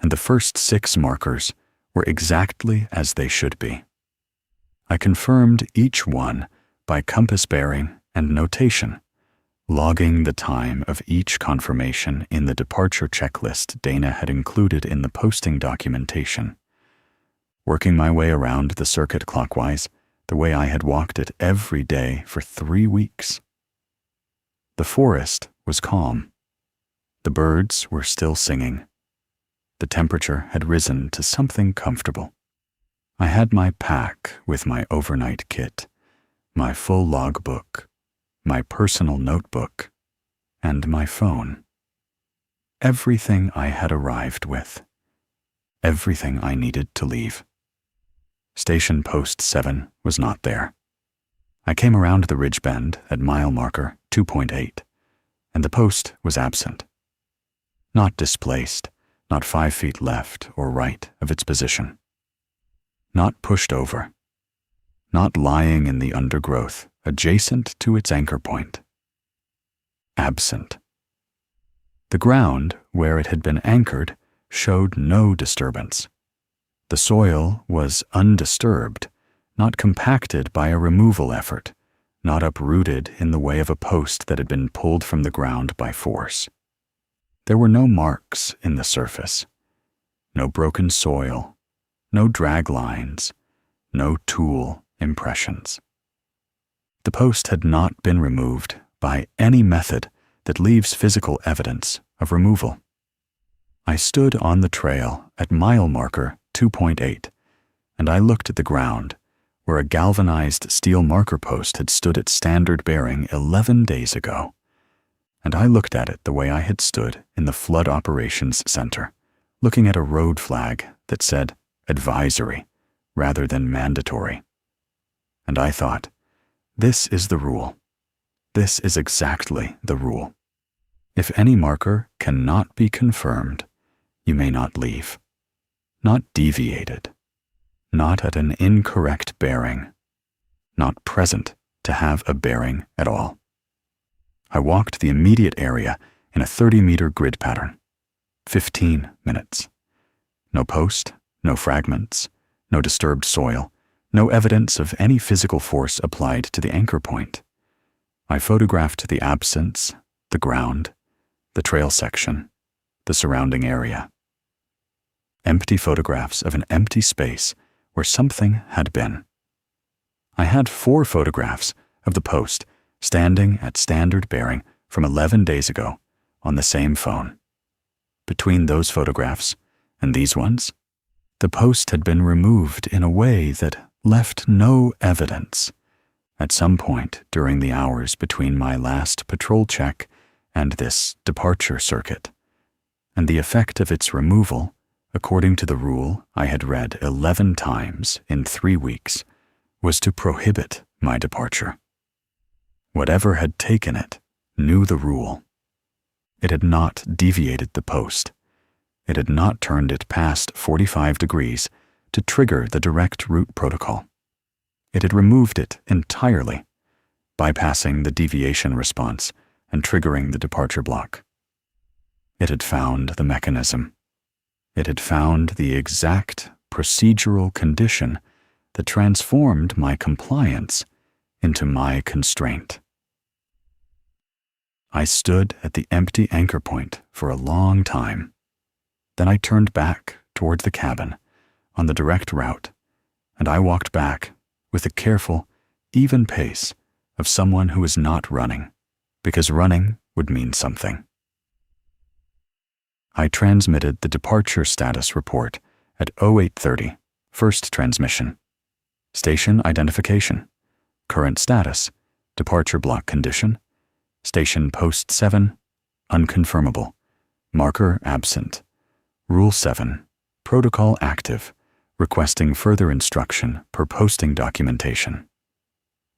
and the first 6 markers were exactly as they should be. I confirmed each one by compass bearing and notation, logging the time of each confirmation in the departure checklist Dana had included in the posting documentation, working my way around the circuit clockwise the way I had walked it every day for 3 weeks. The forest was calm. The birds were still singing. The temperature had risen to something comfortable. I had my pack with my overnight kit, my full logbook, my personal notebook, and my phone. Everything I had arrived with. Everything I needed to leave. Station Post 7 was not there. I came around the ridge bend at mile marker 2.8, and the post was absent. Not displaced, not 5 feet left or right of its position. Not pushed over. Not lying in the undergrowth adjacent to its anchor point. Absent. The ground where it had been anchored showed no disturbance. The soil was undisturbed, not compacted by a removal effort, not uprooted in the way of a post that had been pulled from the ground by force. There were no marks in the surface, no broken soil, no drag lines, no tool impressions. The post had not been removed by any method that leaves physical evidence of removal. I stood on the trail at mile marker 2.8, and I looked at the ground where a galvanized steel marker post had stood at standard bearing 11 days ago, and I looked at it the way I had stood in the Flood Operations Center, looking at a road flag that said advisory rather than mandatory. And I thought, this is the rule. This is exactly the rule. If any marker cannot be confirmed, you may not leave. Not deviated. Not at an incorrect bearing. Not present to have a bearing at all. I walked the immediate area in a 30-meter grid pattern. 15 minutes. No post, no fragments, no disturbed soil, no evidence of any physical force applied to the anchor point. I photographed the absence, the ground, the trail section, the surrounding area. Empty photographs of an empty space where something had been. I had 4 photographs of the post standing at standard bearing from 11 days ago on the same phone. Between those photographs and these ones, the post had been removed in a way that left no evidence at some point during the hours between my last patrol check and this departure circuit, and the effect of its removal, according to the rule I had read 11 times in 3 weeks, was to prohibit my departure. Whatever had taken it knew the rule. It had not deviated the post. It had not turned it past 45 degrees to trigger the direct route protocol. It had removed it entirely, bypassing the deviation response and triggering the departure block. It had found the mechanism. It had found the exact procedural condition that transformed my compliance into my constraint. I stood at the empty anchor point for a long time. Then I turned back toward the cabin on the direct route, and I walked back with the careful, even pace of someone who is not running, because running would mean something. I transmitted the departure status report at 0830, first transmission. Station identification. Current status, departure block condition. Station Post 7, unconfirmable. Marker absent. Rule 7, protocol active, requesting further instruction per posting documentation.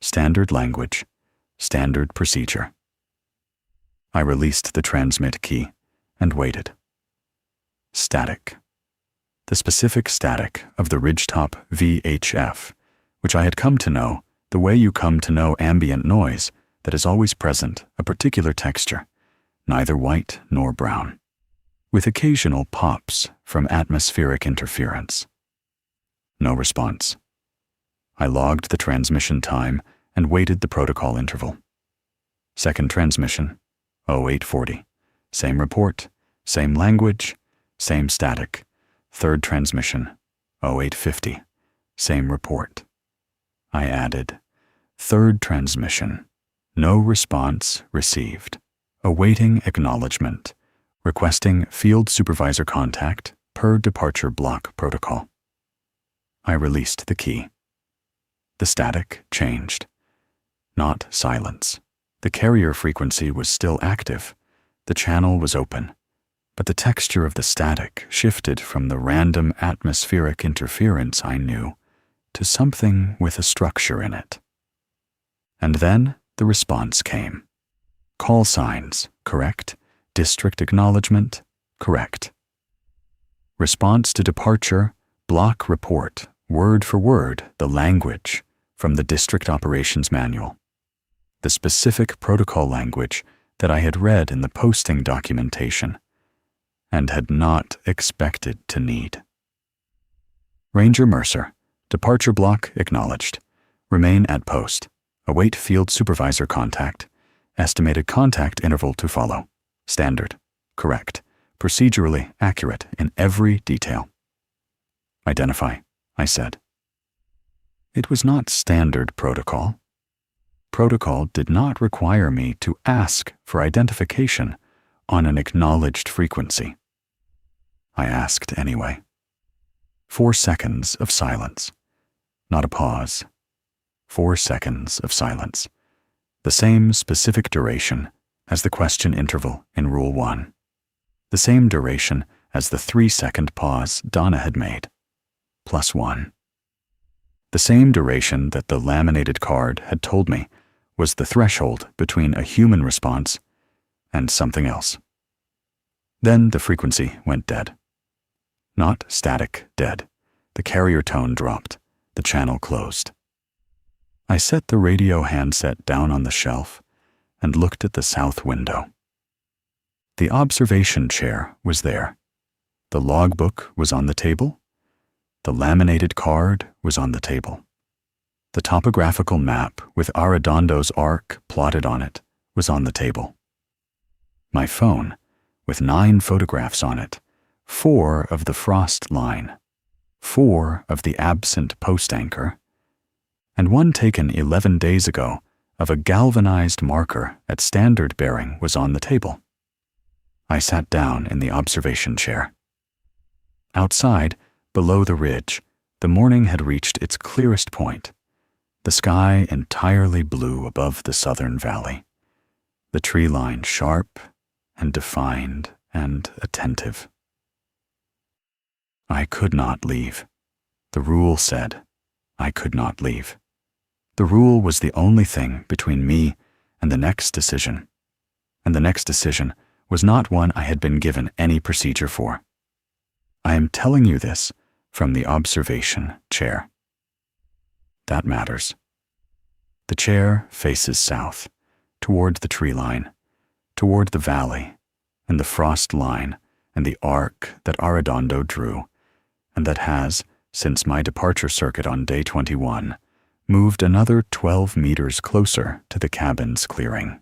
Standard language, standard procedure. I released the transmit key and waited. Static. The specific static of the ridgetop VHF, which I had come to know the way you come to know ambient noise that is always present, a particular texture, neither white nor brown. with occasional pops from atmospheric interference. No response. I logged the transmission time and waited the protocol interval. Second transmission, 0840. Same report, same language, same static. Third transmission, 0850. Same report. I added, third transmission, no response received. Awaiting acknowledgement. Requesting field supervisor contact per departure block protocol. I released the key. The static changed. Not silence. The carrier frequency was still active. The channel was open. But the texture of the static shifted from the random atmospheric interference I knew to something with a structure in it. And then the response came. Call signs, correct. District acknowledgement, correct. Response to departure, block report, word for word, the language from the district operations manual. The specific protocol language that I had read in the posting documentation and had not expected to need. Ranger Mercer, departure block acknowledged. Remain at post. Await field supervisor contact. Estimated contact interval to follow. Standard, correct, procedurally accurate in every detail. Identify, I said. It was not standard protocol. Protocol did not require me to ask for identification on an acknowledged frequency. I asked anyway. 4 seconds of silence. Not a pause. 4 seconds of silence. The same specific duration as the question interval in Rule 1. The same duration as the 3-second pause Donna had made, +1. The same duration that the laminated card had told me was the threshold between a human response and something else. Then the frequency went dead. Not static dead. The carrier tone dropped. The channel closed. I set the radio handset down on the shelf and looked at the south window. The observation chair was there. The logbook was on the table. The laminated card was on the table. The topographical map with Arredondo's arc plotted on it was on the table. My phone, with 9 photographs on it, 4 of the frost line, 4 of the absent post anchor, and one taken 11 days ago of a galvanized marker at standard bearing was on the table. I sat down in the observation chair. Outside, below the ridge, the morning had reached its clearest point. The sky entirely blue above the southern valley. The tree line sharp and defined and attentive. I could not leave. The rule said I could not leave. The rule was the only thing between me and the next decision. And the next decision was not one I had been given any procedure for. I am telling you this from the observation chair. That matters. The chair faces south, toward the tree line, toward the valley, and the frost line, and the arc that Arredondo drew, and that has, since my departure circuit on day 21, moved another 12 meters closer to the cabin's clearing.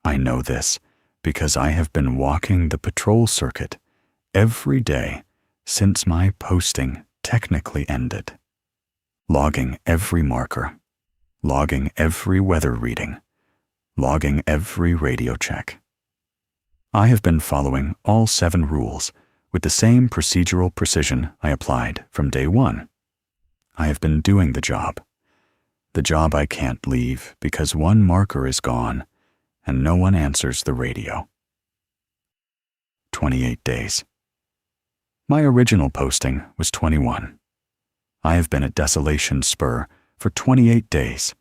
I know this because I have been walking the patrol circuit every day since my posting technically ended, logging every marker, logging every weather reading, logging every radio check. I have been following all 7 rules with the same procedural precision I applied from day 1. I have been doing the job I can't leave because one marker is gone and no one answers the radio. 28 days. My original posting was 21. I have been at Desolation Spur for 28 days,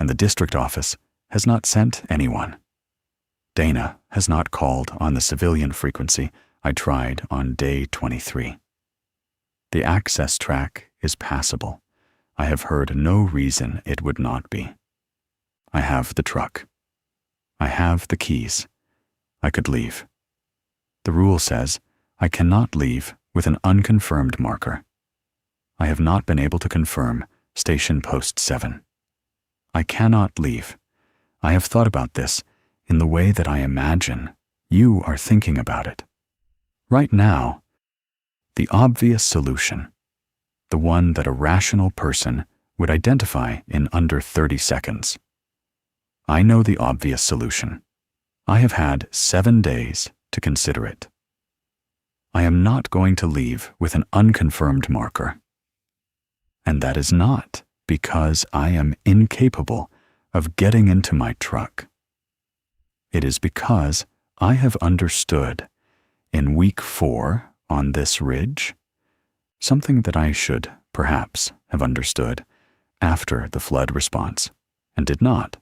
and the district office has not sent anyone. Dana has not called on the civilian frequency I tried on day 23. The access track is passable. I have heard no reason it would not be. I have the truck. I have the keys. I could leave. The rule says I cannot leave with an unconfirmed marker. I have not been able to confirm Station Post 7. I cannot leave. I have thought about this in the way that I imagine you are thinking about it. Right now, the obvious solution, the one that a rational person would identify in under 30 seconds. I know the obvious solution. I have had 7 days to consider it. I am not going to leave with an unconfirmed marker. And that is not because I am incapable of getting into my truck. It is because I have understood in week 4 on this ridge something that I should perhaps have understood after the flood response and did not.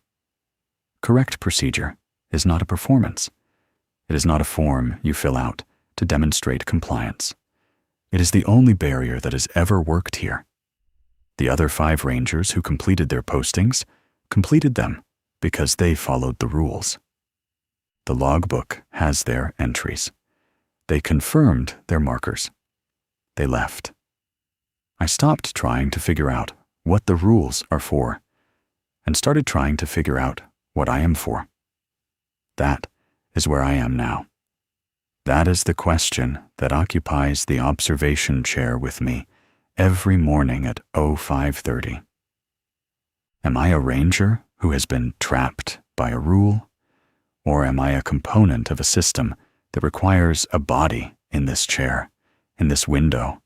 Correct procedure is not a performance. It is not a form you fill out to demonstrate compliance. It is the only barrier that has ever worked here. The other 5 rangers who completed their postings completed them because they followed the rules. The logbook has their entries. They confirmed their markers. They left. I stopped trying to figure out what the rules are for and started trying to figure out what I am for. That is where I am now. That is the question that occupies the observation chair with me every morning at 05:30. Am I a ranger who has been trapped by a rule, or am I a component of a system that requires a body in this chair, in this window,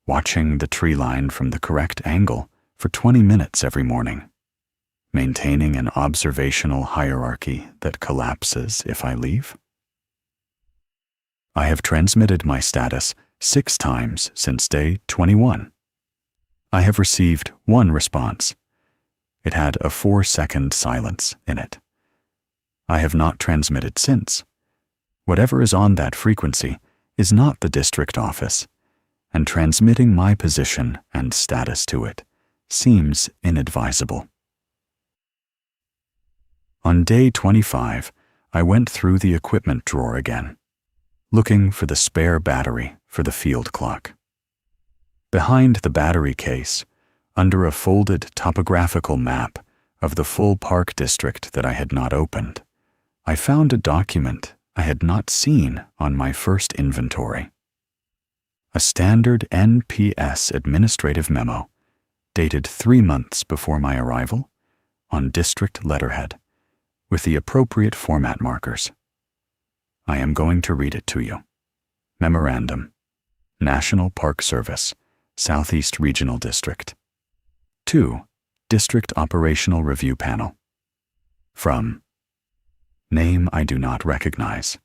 watching the tree line from the correct angle for 20 minutes every morning, maintaining an observational hierarchy that collapses if I leave? I have transmitted my status 6 times since day 21. I have received 1 response. It had a 4-second silence in it. I have not transmitted since. Whatever is on that frequency is not the district office, and transmitting my position and status to it seems inadvisable. On day 25, I went through the equipment drawer again, looking for the spare battery for the field clock. Behind the battery case, under a folded topographical map of the full park district that I had not opened, I found a document I had not seen on my first inventory. A standard NPS administrative memo, dated 3 months before my arrival, on district letterhead, with the appropriate format markers. I am going to read it to you. Memorandum. National Park Service, Southeast Regional District. 2. District Operational Review Panel. From name I do not recognize.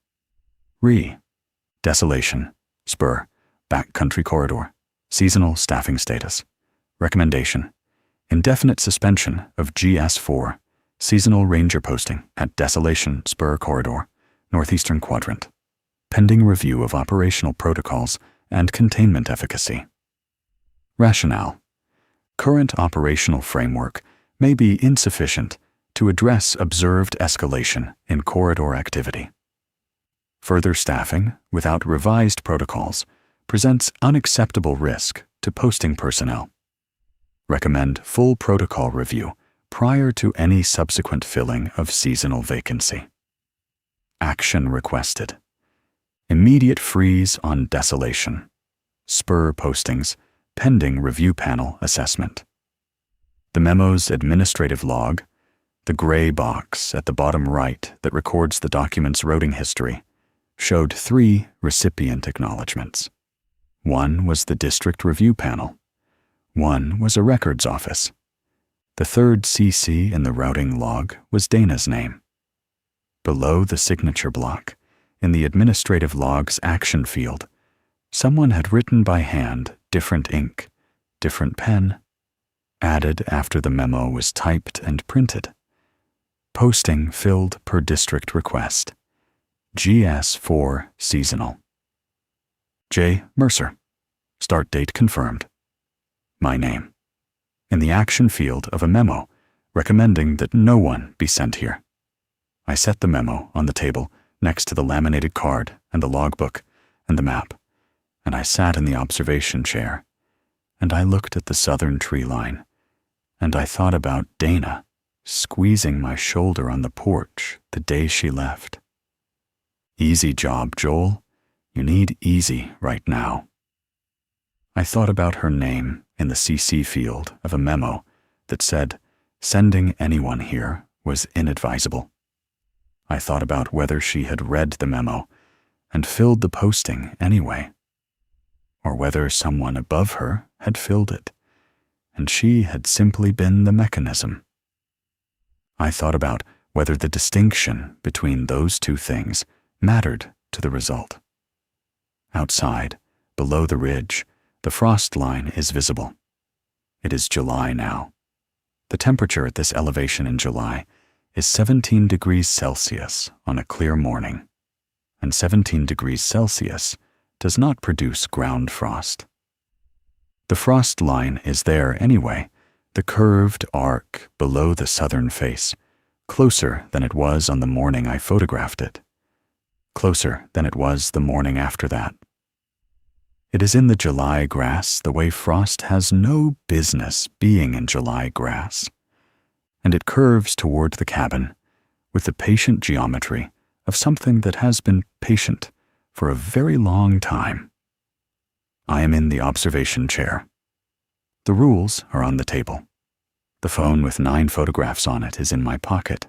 Desolation, Spur, Backcountry Corridor, Seasonal Staffing Status. Recommendation. Indefinite suspension of GS4, Seasonal Ranger Posting at Desolation Spur Corridor, Northeastern Quadrant. Pending review of operational protocols and containment efficacy. Rationale. Current operational framework may be insufficient to address observed escalation in corridor activity. Further staffing without revised protocols presents unacceptable risk to posting personnel. Recommend full protocol review prior to any subsequent filling of seasonal vacancy. Action requested. Immediate freeze on Desolation. Spur postings pending review panel assessment. The memo's administrative log, the gray box at the bottom right that records the document's routing history, showed 3 recipient acknowledgments. 1 was the district review panel. 1 was a records office. The 3rd CC in the routing log was Dana's name. Below the signature block, in the administrative log's action field, someone had written by hand different ink, different pen, added after the memo was typed and printed. Posting filled per district request. GS4 seasonal. J. Mercer. Start date confirmed. My name. In the action field of a memo recommending that no one be sent here. I set the memo on the table next to the laminated card and the logbook and the map, and I sat in the observation chair, and I looked at the southern tree line, and I thought about Dana squeezing my shoulder on the porch the day she left. Easy job, Joel. You need easy right now. I thought about her name in the CC field of a memo that said sending anyone here was inadvisable. I thought about whether she had read the memo and filled the posting anyway, or whether someone above her had filled it, and she had simply been the mechanism. I thought about whether the distinction between those two things mattered to the result. Outside, below the ridge, the frost line is visible. It is July now. The temperature at this elevation in July is 17 degrees Celsius on a clear morning, and 17 degrees Celsius does not produce ground frost. The frost line is there anyway, the curved arc below the southern face, closer than it was on the morning I photographed it, closer than it was the morning after that. It is in the July grass the way frost has no business being in July grass, and it curves toward the cabin with the patient geometry of something that has been patient for a very long time. I am in the observation chair. The rules are on the table. The phone with 9 photographs on it is in my pocket,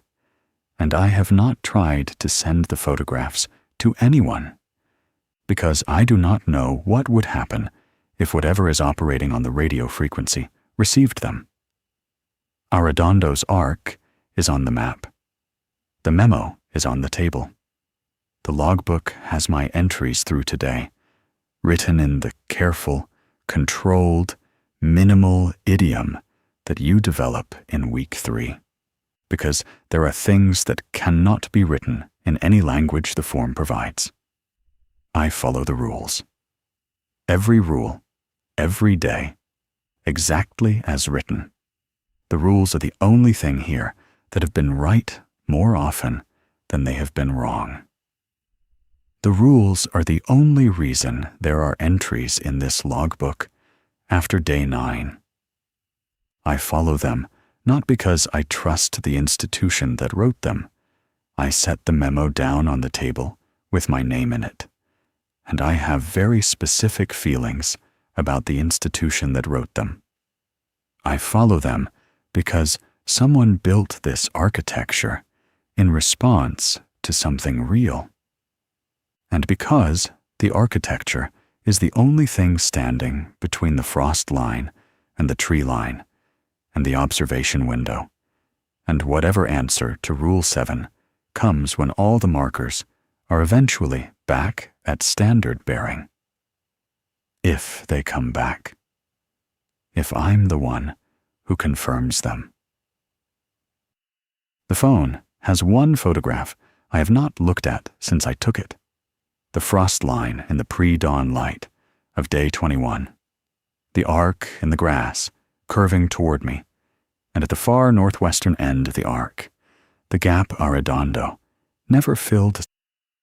and I have not tried to send the photographs to anyone, because I do not know what would happen if whatever is operating on the radio frequency received them. Arredondo's arc is on the map. The memo is on the table. The logbook has my entries through today, written in the careful, controlled, minimal idiom that you develop in week 3, because there are things that cannot be written in any language the form provides. I follow the rules. Every rule, every day, exactly as written. The rules are the only thing here that have been right more often than they have been wrong. The rules are the only reason there are entries in this logbook after day 9. I follow them not because I trust the institution that wrote them. I set the memo down on the table with my name in it, and I have very specific feelings about the institution that wrote them. I follow them because someone built this architecture in response to something real, and because the architecture is the only thing standing between the frost line and the tree line and the observation window, and whatever answer to Rule 7 comes when all the markers are eventually back at standard bearing. If they come back. If I'm the one who confirms them. The phone has one photograph I have not looked at since I took it. The frost line in the pre-dawn light of day 21. The arc in the grass curving toward me, and at the far northwestern end of the arc, the gap Arredondo never filled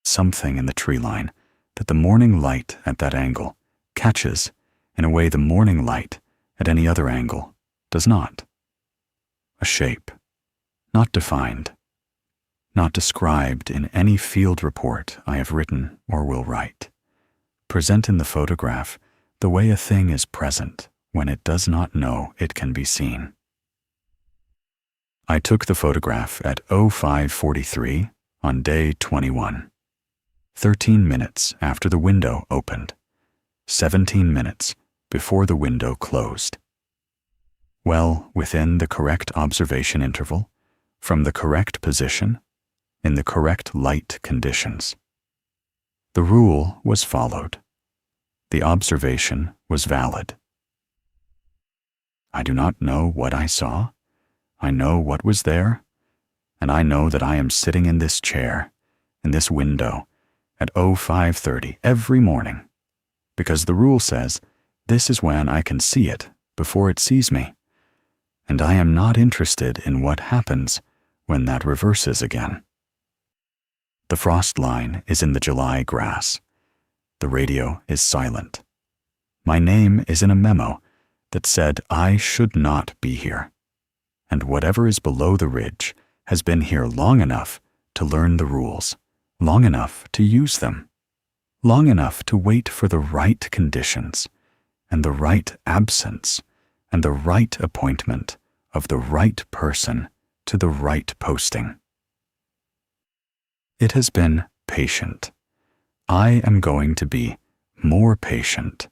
something in the tree line that the morning light at that angle catches in a way the morning light at any other angle does not. A shape, not defined, not described in any field report I have written or will write. Present in the photograph the way a thing is present when it does not know it can be seen. I took the photograph at 05:43 on day 21, 13 minutes after the window opened, 17 minutes before the window closed. Well within the correct observation interval, from the correct position, in the correct light conditions. The rule was followed. The observation was valid. I do not know what I saw. I know what was there, and I know that I am sitting in this chair, in this window, at 05:30 every morning, because the rule says this is when I can see it before it sees me, and I am not interested in what happens when that reverses again. The frost line is in the July grass. The radio is silent. My name is in a memo that said I should not be here. And whatever is below the ridge has been here long enough to learn the rules, long enough to use them, long enough to wait for the right conditions and the right absence and the right appointment of the right person to the right posting. It has been patient. I am going to be more patient.